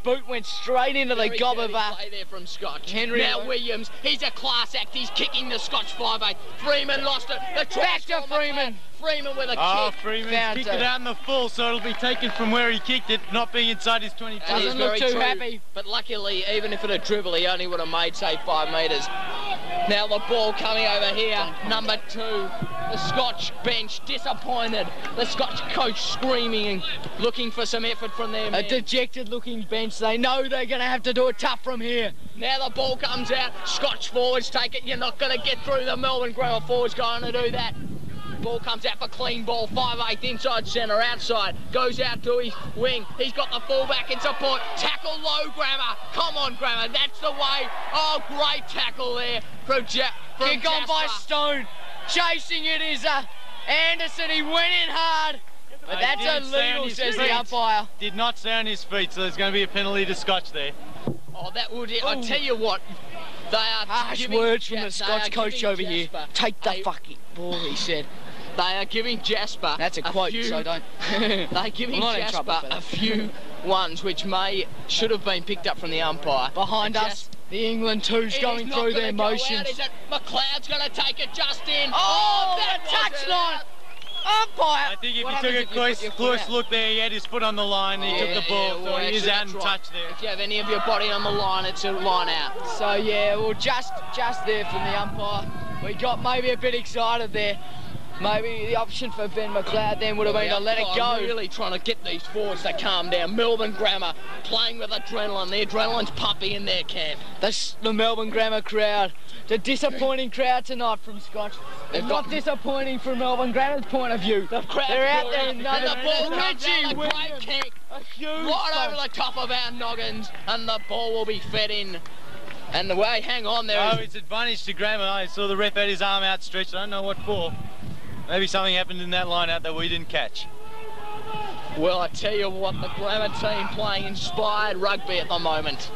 boot went straight into the gob of play there from Scotch. Henry. Now Williams, he's a class act. He's kicking the Scotch 5'8". Freeman lost it. Back to Freeman. Freeman with a kick. Freeman kicked it out in the full, so it'll be taken from where he kicked it, not being inside his 22. Doesn't look too happy. But luckily, even if it had dribbled, he only would have made, say, 5 metres. Now the ball coming over here, number 2. The Scotch bench disappointed. The Scotch coach screaming and looking for some effort from them. A dejected-looking bench. They know they're going to have to do it tough from here. Now the ball comes out. Scotch forwards take it. You're not going to get through. The Melbourne Grammar forwards going to do that. Ball comes out for clean ball, 5'8", inside centre, outside, goes out to his wing. He's got the fullback in support. Tackle low, Grammar. Come on, Grammar. That's the way. Oh, great tackle there from Kick on by Stone. Chasing it is Anderson. He went in hard. But that's illegal, says the umpire. Did not stay on his feet, so there's going to be a penalty to Scotch there. Oh, that would... I tell you what, they are... Harsh words from the Scotch coach over here. Take the fucking ball, he said. They are giving Jasper... That's a quote, so don't... They're giving Jasper a few ones which should have been picked up from the umpire. Behind us, the England 2's going through their motions. McLeod's going to take it just in. Oh, that touchline! Umpire! I think if he took a close look there, he had his foot on the line, he took the ball, so he is out and touched there. If you have any of your body on the line, it's a line out. So yeah, well just there from the umpire. We got maybe a bit excited there. Maybe the option for Ben McLeod then would have been to let it go. Really trying to get these forwards to calm down. Melbourne Grammar playing with adrenaline. The adrenaline's pumping in their camp. The Melbourne Grammar crowd. The disappointing crowd tonight from Scotch. It's not disappointing from Melbourne Grammar's point of view. The crowd They're out there in and the ball comes out, a great kick. Right over the top of our noggins, and the ball will be fed in. And the way, hang on there. Oh, it's advantage to Grammar. I saw the ref had his arm outstretched. I don't know what for. Maybe something happened in that line out that we didn't catch. Well, I tell you what, the Grammar team playing inspired rugby at the moment.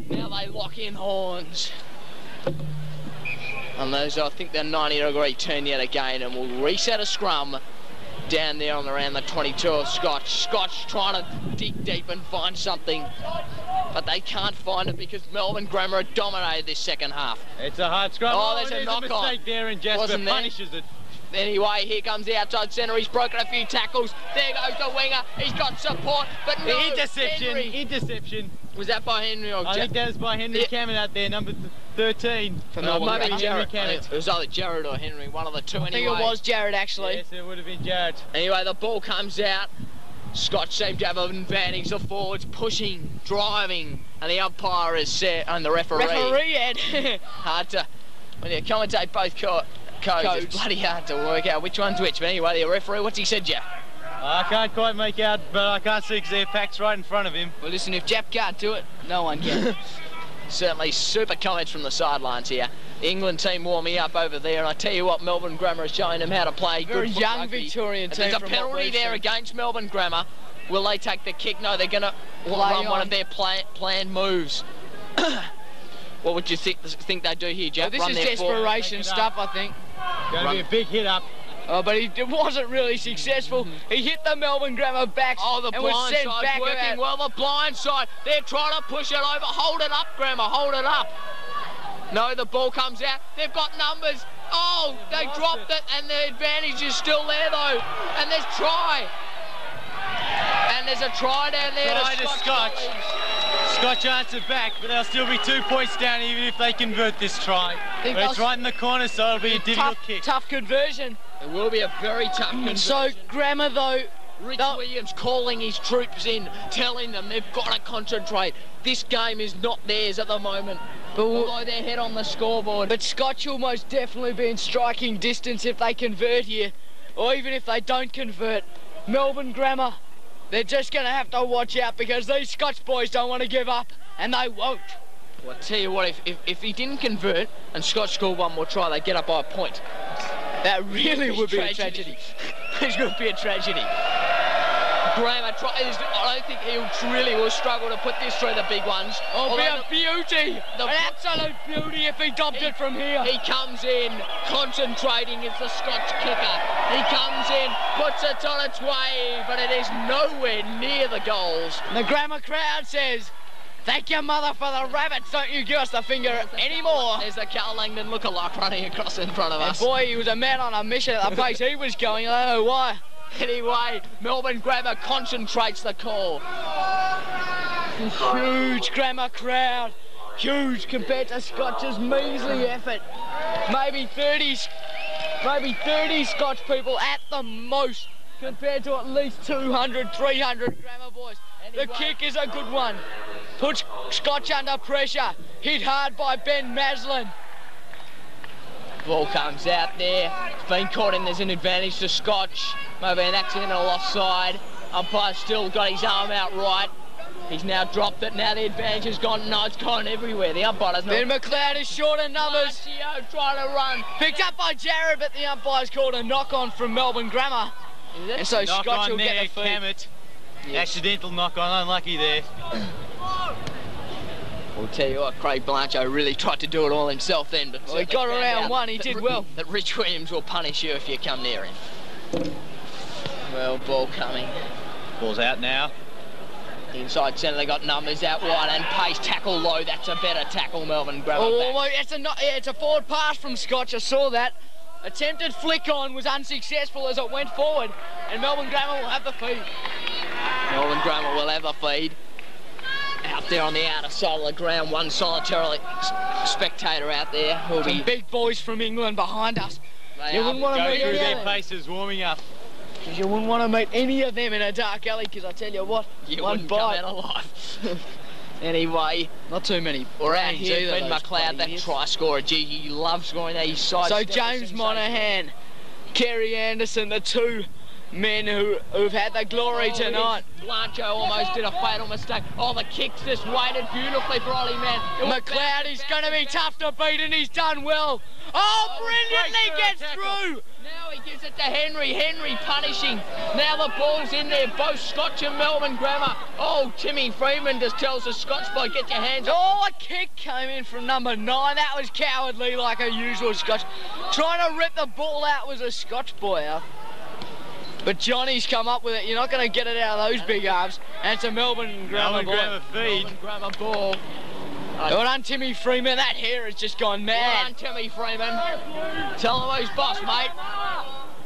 Now they lock in horns. And those, I think they're 90-degree turn yet again, and we'll reset a scrum down there on around the 22 of Scotch. Scotch trying to dig deep and find something, but they can't find it because Melbourne Grammar had dominated this second half. It's a hard scrum. Oh, there's a knock-on. There, and Jasper punishes it. Anyway, here comes the outside centre. He's broken a few tackles. There goes the winger. He's got support, but no. Interception. Was that by Henry or I think that was by Henry Cameron out there, number 13. Maybe Jared. It was either Jared or Henry, one of the two anyway. I think it was Jared, actually. Yes, it would have been Jared. Anyway, the ball comes out. Scotch seem to have an advantage. The forwards pushing, driving, and the umpire is set, and the referee. Ed. Hard to, when you commentate both codes, it's bloody hard to work out which one's which. But anyway, the referee, what's he said, Jeff? I can't quite make out, but I can't see because their pack's right in front of him. Well, listen, if Jap can't do it, no one can. Certainly super comments from the sidelines here. The England team warming up over there, and I tell you what, Melbourne Grammar is showing them how to play very good young rugby. Victorian team. There's a penalty there against Melbourne Grammar. Will they take the kick? No, they're going to run one of their planned moves. What would you think they do here, Jeff? Well, this is desperation stuff, I think. Going to be a big hit up. Oh, but he wasn't really successful. He hit the Melbourne Grammar backs. Oh, the and was blind sent side's back working out. well. The blind side, they're trying to push it over. Hold it up, Grammar, hold it up. No, the ball comes out. They've got numbers. Oh, they dropped it, and the advantage is still there, though. And there's try. And there's a try down there Try to to Scotch. Scotch answer back, but they'll still be 2 points down even if they convert this try. But it's right in the corner, so it'll be a difficult kick. Tough conversion. It will be a very tough conversion. So, Grammar, though, Rich Williams calling his troops in, telling them they've got to concentrate. This game is not theirs at the moment. Although they're head on the scoreboard. But Scotch will most definitely be in striking distance if they convert here. Or even if they don't convert. Melbourne Grammar, they're just going to have to watch out because these Scotch boys don't want to give up. And they won't. Well, I tell you what, if he didn't convert and Scotch scored one more try, they get up by a point. That really would be a tragedy. It's going to be a tragedy. Grammar, I don't think he will struggle to put this through the big ones. Oh, be a beauty! An absolute beauty if he dumped it from here. He comes in, concentrating, it's the Scotch kicker. He comes in, puts it on its way, but it is nowhere near the goals. The Grammar crowd says, "Thank your mother for the rabbits, don't you give us the finger anymore." There's the Carl Langdon lookalike running across in front of us. And boy, he was a man on a mission at the pace he was going, I don't know why. Anyway, Melbourne Grammar concentrates the call. Huge Grammar crowd. Huge compared to Scotch's measly effort. Maybe 30 Scotch people at the most compared to at least 200, 300 Grammar boys. The kick is a good one. Puts Scotch under pressure. Hit hard by Ben Maslin. Ball comes out there. It's been caught in. There's an advantage to Scotch. Maybe an accidental offside. Umpire's still got his arm out right. He's now dropped it. Now the advantage has gone. No, it's gone everywhere. The umpire doesn't. Ben McLeod is short in numbers. Marcio trying to run. Picked up by Jared, but the umpire's called a knock-on from Melbourne Grammar. And so Scotch will get the feed. Yes. Accidental knock-on, unlucky there. We'll tell you what, Craig Blancho really tried to do it all himself then, but well, he got around one, he did well. That Rich Williams will punish you if you come near him. Well, ball coming. Ball's out now. Inside centre, they got numbers out wide and pace tackle low. That's a better tackle, Melbourne Grammar. Oh, it's a forward pass from Scotch, I saw that. Attempted flick on was unsuccessful as it went forward, and Melbourne Grammar will have the feed. Melbourne Grammar will have the feed. Out there on the outer side of the ground, one solitarily spectator out there. Some big boys from England behind us. You wouldn't want to go meet through any their of them. paces, warming up. You wouldn't want to meet any of them in a dark alley, because I tell you what, you one wouldn't bite. come out alive. Anyway, not too many. We're out here. Ben McLeod, that try scorer. Gee, he loves scoring there. He's so James Monaghan, Kerry Anderson, the two men who've had the glory tonight. Blancho almost did a fatal mistake. Oh, the kicks just waited beautifully for Ollie Man. McLeod is going to be tough to beat, and he's done well. Oh, brilliantly gets through. Now he gives it to Henry. Henry punishing. Now the ball's in there. Both Scotch and Melbourne Grammar. Oh, Timmy Freeman just tells the Scotch boy, get your hands up. Oh, a kick came in from number 9. That was cowardly like a usual Scotch. Trying to rip the ball out was a Scotch boy. But Johnny's come up with it. You're not going to get it out of those big arms. And it's a Melbourne Grammar ball. Melbourne Grammar feed. Melbourne Grammar ball. Well done, Timmy Freeman. That hair has just gone mad. Well done, Timmy Freeman. Tell him who's boss, mate.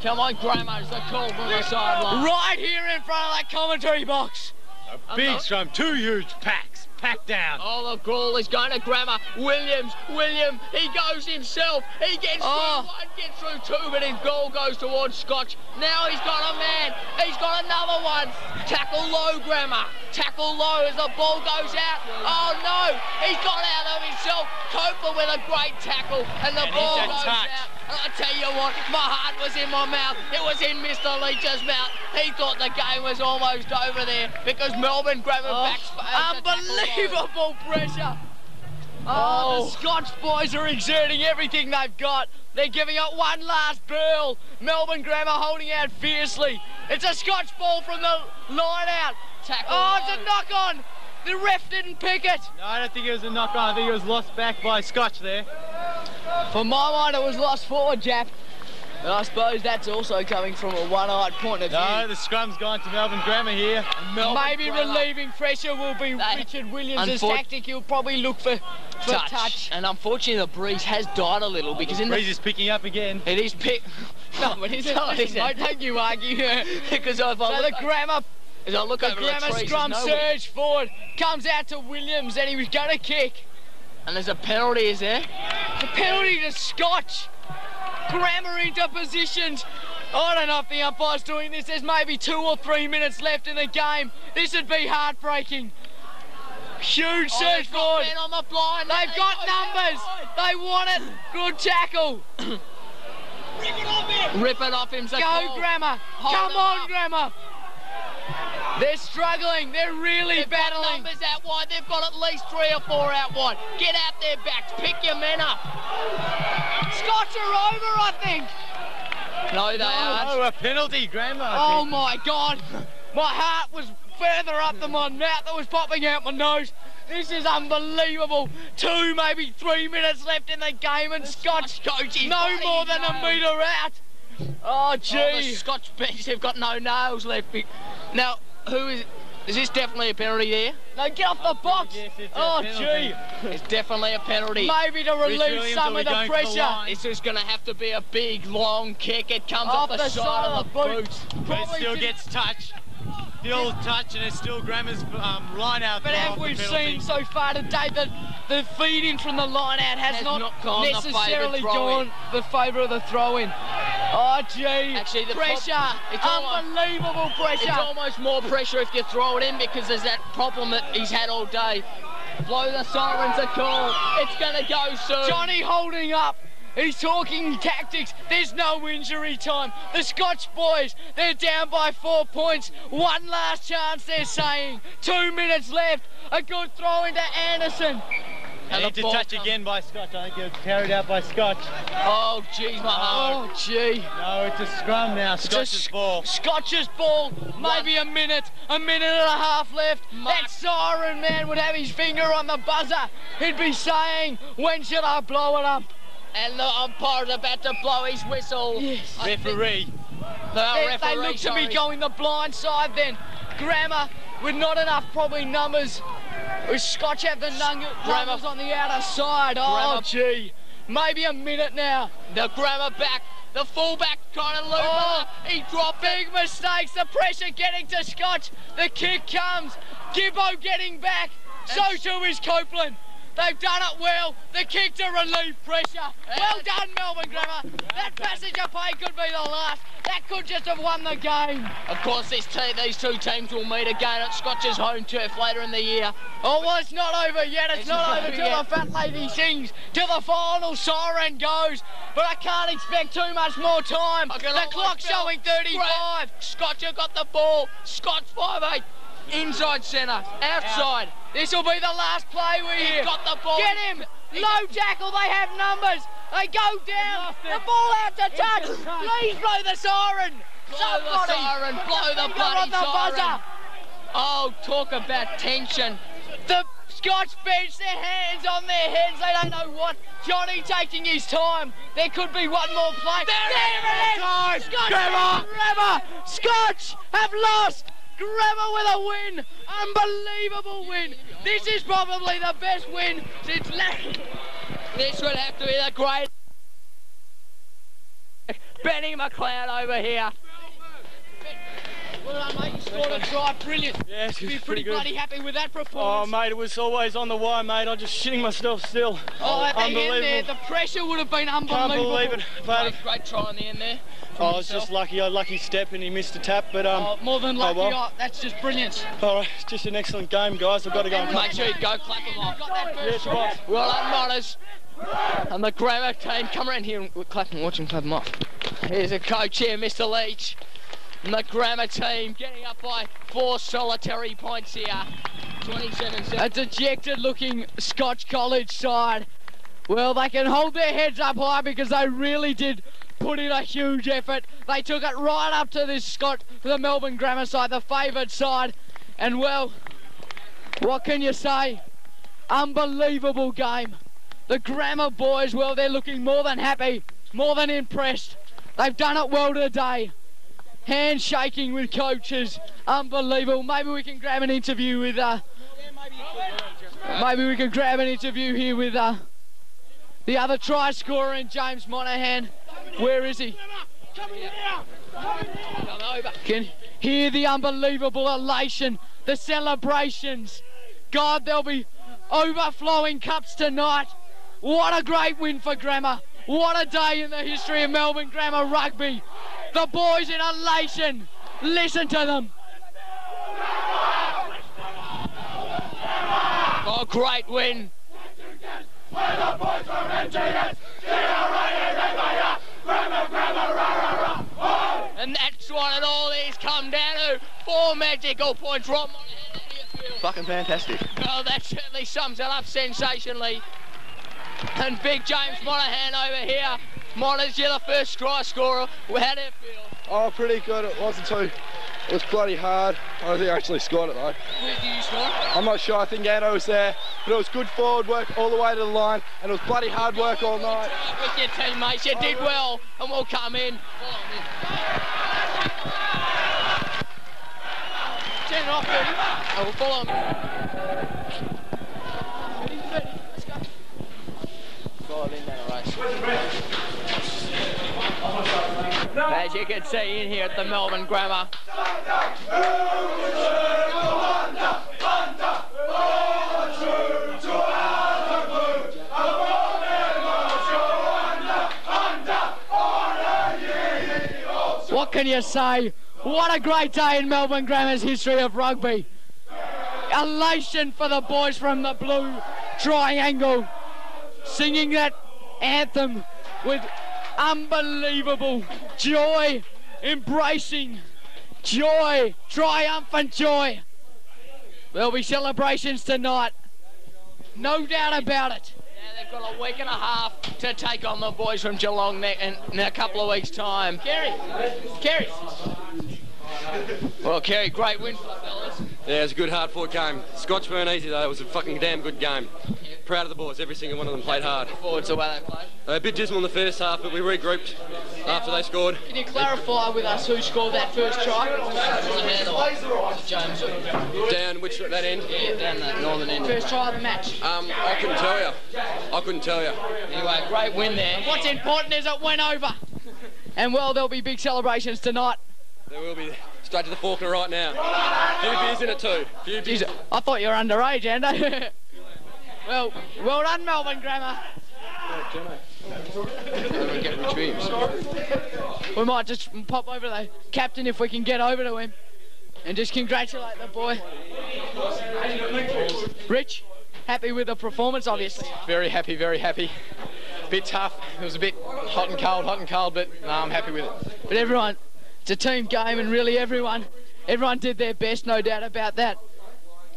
Come on, Grammar's the call from the sideline. Right here in front of that commentary box. A big scrum, 2 huge packs, packed down. Oh, the goal is going to Grammar. William, he goes himself. He gets through 1, gets through 2, but his goal goes towards Scotch. Now he's got a man. He's got another one. Tackle low, Grammar. Tackle low as the ball goes out. Oh, no. He's got out of himself. Copeland with a great tackle, and the ball goes out. And I tell you what, my heart was in my mouth. It was in Mr. Leach's mouth. He thought the game was almost over there because Melbourne Grammar backs. Unbelievable pressure. Oh, the Scotch boys are exerting everything they've got. They're giving it one last burl. Melbourne Grammar holding out fiercely. It's a Scotch ball from the line out. Tackle it's a knock-on. The ref didn't pick it. No, I don't think it was a knock-on. I think it was lost back by Scotch there. For my mind, it was lost forward, Jap. And I suppose that's also coming from a one-eyed point of view. No, the scrum's gone to Melbourne Grammar here. Maybe relieving pressure will be Richard Williams' tactic. He'll probably look for touch. And unfortunately, the breeze has died a little because the breeze is picking up again. It is No, but isn't it? Don't you argue. Because so the Grammar... As I look over the Grammar trees, scrum surge forward, comes out to Williams, and he was going to kick. And there's a penalty, is there? The penalty to Scotch. Grammar into positions. I don't know if the umpire's doing this. There's maybe 2 or 3 minutes left in the game. This would be heartbreaking. Huge surge forward. Men on the blind. They've got numbers. They want it. Good tackle. Rip it off him. Go, Grammar. Come on, Grammar. They're struggling. They're really battling. Got numbers out wide. They've got at least 3 or 4 out wide. Get out their backs. Pick your men up. Scotch are over, I think. No, they aren't. Oh, a penalty, Grammar. Oh, my God. My heart was further up than my mouth that was popping out my nose. This is unbelievable. 2, maybe 3 minutes left in the game, and Scotch no more than a metre out. Oh, gee. The Scotch bench, they've got no nails left. Now, is this definitely a penalty there? No, get off the box. Yes, oh, gee. It's definitely a penalty. Maybe to relieve some of the pressure. This is going to have to be a big, long kick. It comes off the side of the boot. But it still gets touched. Still touch, and it's still Grammar's line out. But as we've seen so far today, the feed in from the line out has not necessarily gone the favour of the throw-in. Oh, gee. Actually, the pressure. It's unbelievable pressure. It's almost more pressure if you throw it in because there's that problem that he's had all day. Blow the sirens a call. It's going to go soon. Johnny holding up. He's talking tactics. There's no injury time. The Scotch boys, they're down by 4 points. One last chance, they're saying. 2 minutes left. A good throw into Anderson. And need to touch again by Scotch. I think it was carried out by Scotch. Oh, geez, my heart. Oh, gee. No, it's a scrum now. Scotch's ball. Scotch's ball. Maybe a minute and a half left. That siren man would have his finger on the buzzer. He'd be saying, when should I blow it up? And the umpire's about to blow his whistle. Yes. Referee. They look to be going the blind side then. Grammar with not enough probably numbers. Scotch have the numbers on the outer side. Oh, gee. Maybe a minute now. The Grammar back. The fullback trying to loop up. He dropped big mistakes. The pressure getting to Scotch. The kick comes. Gibbo getting back. So too is Copeland. They've done it well. The kick to relieve pressure. Well done, Melbourne Grammar. That passenger play could be the last. That could just have won the game. Of course, these 2 teams will meet again at Scotch's home turf later in the year. Oh, well, it's not over yet. It's not over till the fat lady sings, till the final siren goes. But I can't expect too much more time. The clock's showing 35. Scotch have got the ball. Scotch 5-8. Inside centre. Outside. This will be the last play we hear. Got the ball. Get him. Low tackle. They have numbers. They go down. The ball out to touch. Please blow the siren. Blow the siren. Blow the bloody siren. Oh, talk about tension. The Scotch bench, their hands on their heads. They don't know what. Johnny taking his time. There could be one more play. There it is. Scotch. Grammar. Scotch have lost. Grammar with a win. Unbelievable win. This is probably the best win since last. This would have to be the great. Benny McLeod over here. Well done, mate. You scored a try. Brilliant. Yeah, it's You'd be pretty good. bloody happy with that performance. Oh, mate, it was always on the wire, mate. I'm just shitting myself still. Oh, at the end unbelievable. there, the pressure would have been unbelievable. Can't believe it. But Great try in the end there. I was just lucky. A lucky step and he missed a tap. But more than lucky. well. That's just brilliant. All right, it's just an excellent game, guys. I've got to go and make sure you go clap them off. Yes, boss. Well done, Motters. And the Grammar team, come around here and watch them clap them off. Here's a coach here, Mr. Leach. And the Grammar team getting up by 4 solitary points here. 27-7. A dejected looking Scotch College side. Well, they can hold their heads up high because they really did put in a huge effort. They took it right up to this the Melbourne Grammar side, the favoured side. And well, what can you say? Unbelievable game. The Grammar boys, well, they're looking more than happy, more than impressed. They've done it well today. Handshaking with coaches. Unbelievable. Maybe we can grab an interview with... maybe we can grab an interview here with the other try scorer in James Monaghan. Where is he? Can hear the unbelievable elation, the celebrations. God, there'll be overflowing cups tonight. What a great win for Grammar. What a day in the history of Melbourne Grammar Rugby. The boys in elation. Listen to them. Oh, great win. And that's what it all is come down to. 4 magical points. Rob Monaghan, how do you feel? Fucking fantastic. Well, that certainly sums it up sensationally. And big James Monaghan over here. Monas, you're the first try scorer. How do you feel? Oh, pretty good. It wasn't too... It was bloody hard. I don't think I actually scored it though. Where did you score? I'm not sure. I think Anno was there. But it was good forward work all the way to the line. And it was bloody hard work all night. With your teammates, you did well. And we'll come in. Turn it off, Bertie. I will follow him. Let's go. God, in that race. As you can see in here at the Melbourne Grammar. What can you say? What a great day in Melbourne Grammar's history of rugby. Elation for the boys from the blue triangle, singing that anthem with unbelievable joy, embracing joy, triumphant joy. There'll be celebrations tonight, no doubt about it. Now they've got a week and a half to take on the boys from Geelong in a couple of weeks' time. Kerry. Well, Kerry, great win for the fellas. Yeah, it was a good hard-fought game. Scotch weren't easy though. It was a fucking damn good game. Proud of the boys. Every single one of them played hard. Forward to the way they played. They were a bit dismal in the first half, but we regrouped after they scored. Can you clarify with us who scored that first try? James. Down that end? Yeah, down that northern end. First try of the match. I couldn't tell you. Anyway, great win there. What's important is it went over. And well, there'll be big celebrations tonight. There will be. Straight to the Faulkner right now. Few beers in it too. Jeez, I thought you were underage, Ando. Well done, Melbourne Grammar. We might just pop over to the captain if we can get over to him and just congratulate the boy. Rich, happy with the performance, obviously. Very happy, very happy. Bit tough. It was a bit hot and cold, but no, I'm happy with it. But everyone, it's a team game, and really everyone did their best, no doubt about that.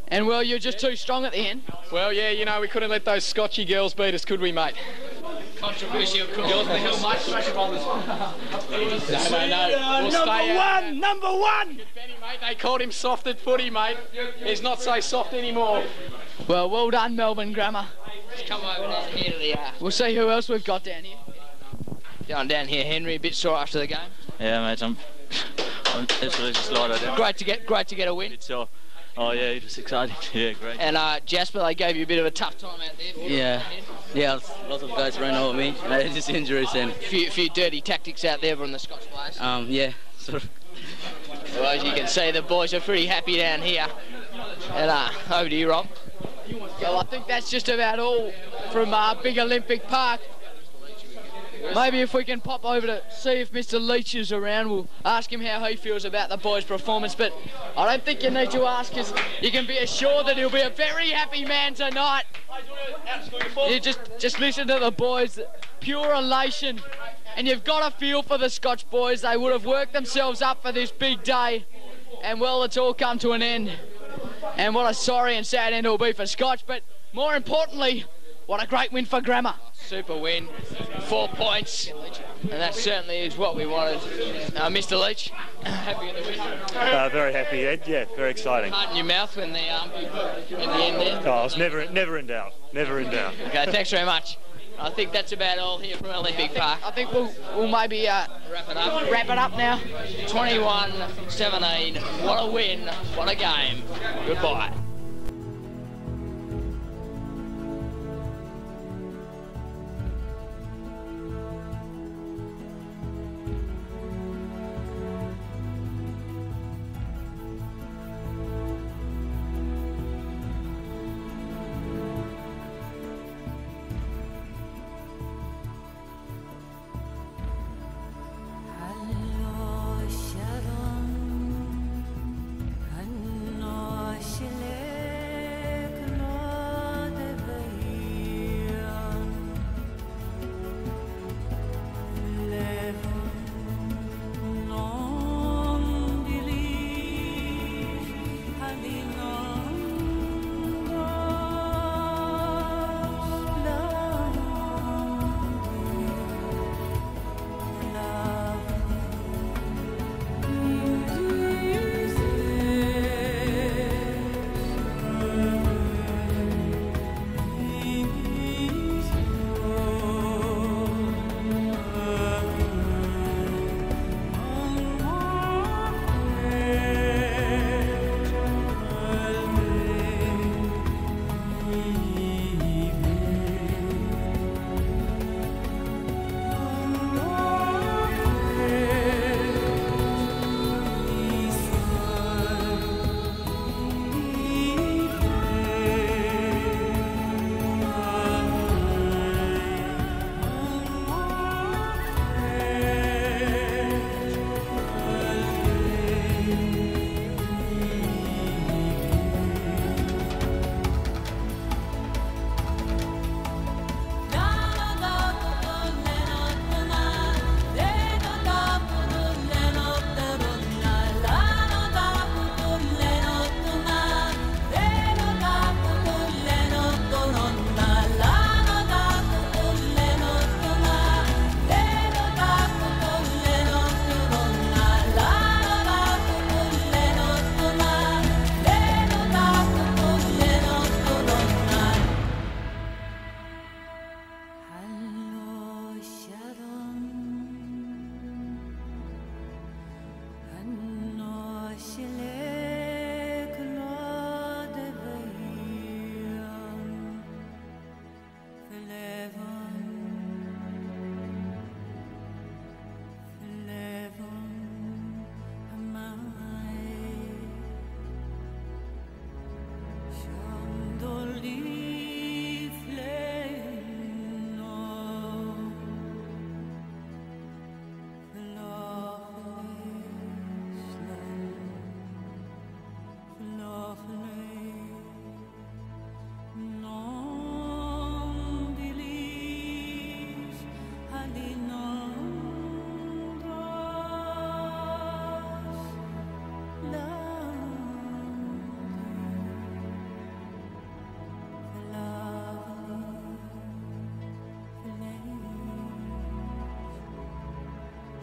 And well, you're just too strong at the end. Well, yeah, you know, we couldn't let those Scotchy girls beat us, could we, mate? Controversial call. No. We'll number one! Benny, mate, they called him soft at footy, mate. He's not so soft anymore. Well done, Melbourne Grammar. Let's come over down here to the... We'll see who else we've got down here. Going down here, Henry, a bit sore after the game. Yeah, mate, I'm absolutely slided down. Great to get a win. It's oh yeah, it was exciting. Yeah, great. And Jasper, they gave you a bit of a tough time out there. Yeah, lots of guys ran over me. I had just injuries and a few dirty tactics out there from the Scotch players. Yeah, sort of. Well, as you can see, the boys are pretty happy down here. And over to you, Rob. Well, I think that's just about all from Big Olympic Park. Maybe if we can pop over to see if Mr. Leach is around, we'll ask him how he feels about the boys' performance. But I don't think you need to ask, because you can be assured that he'll be a very happy man tonight. You just listen to the boys, pure elation. And you've got a feel for the Scotch boys. They would have worked themselves up for this big day. And well, it's all come to an end. And what a sorry and sad end it will be for Scotch. But more importantly, what a great win for Grammar. Super win, 4 points, and that certainly is what we wanted. Mr. Leach, happy with the win? Very happy, Ed. Yeah, very exciting. Heart in your mouth when the in the end there? Oh, I was never in doubt. Never in doubt. Okay, thanks very much. I think that's about all here from Olympic Park. I think we'll maybe wrap it up now. 21-17. What a win. What a game. Goodbye.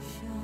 Show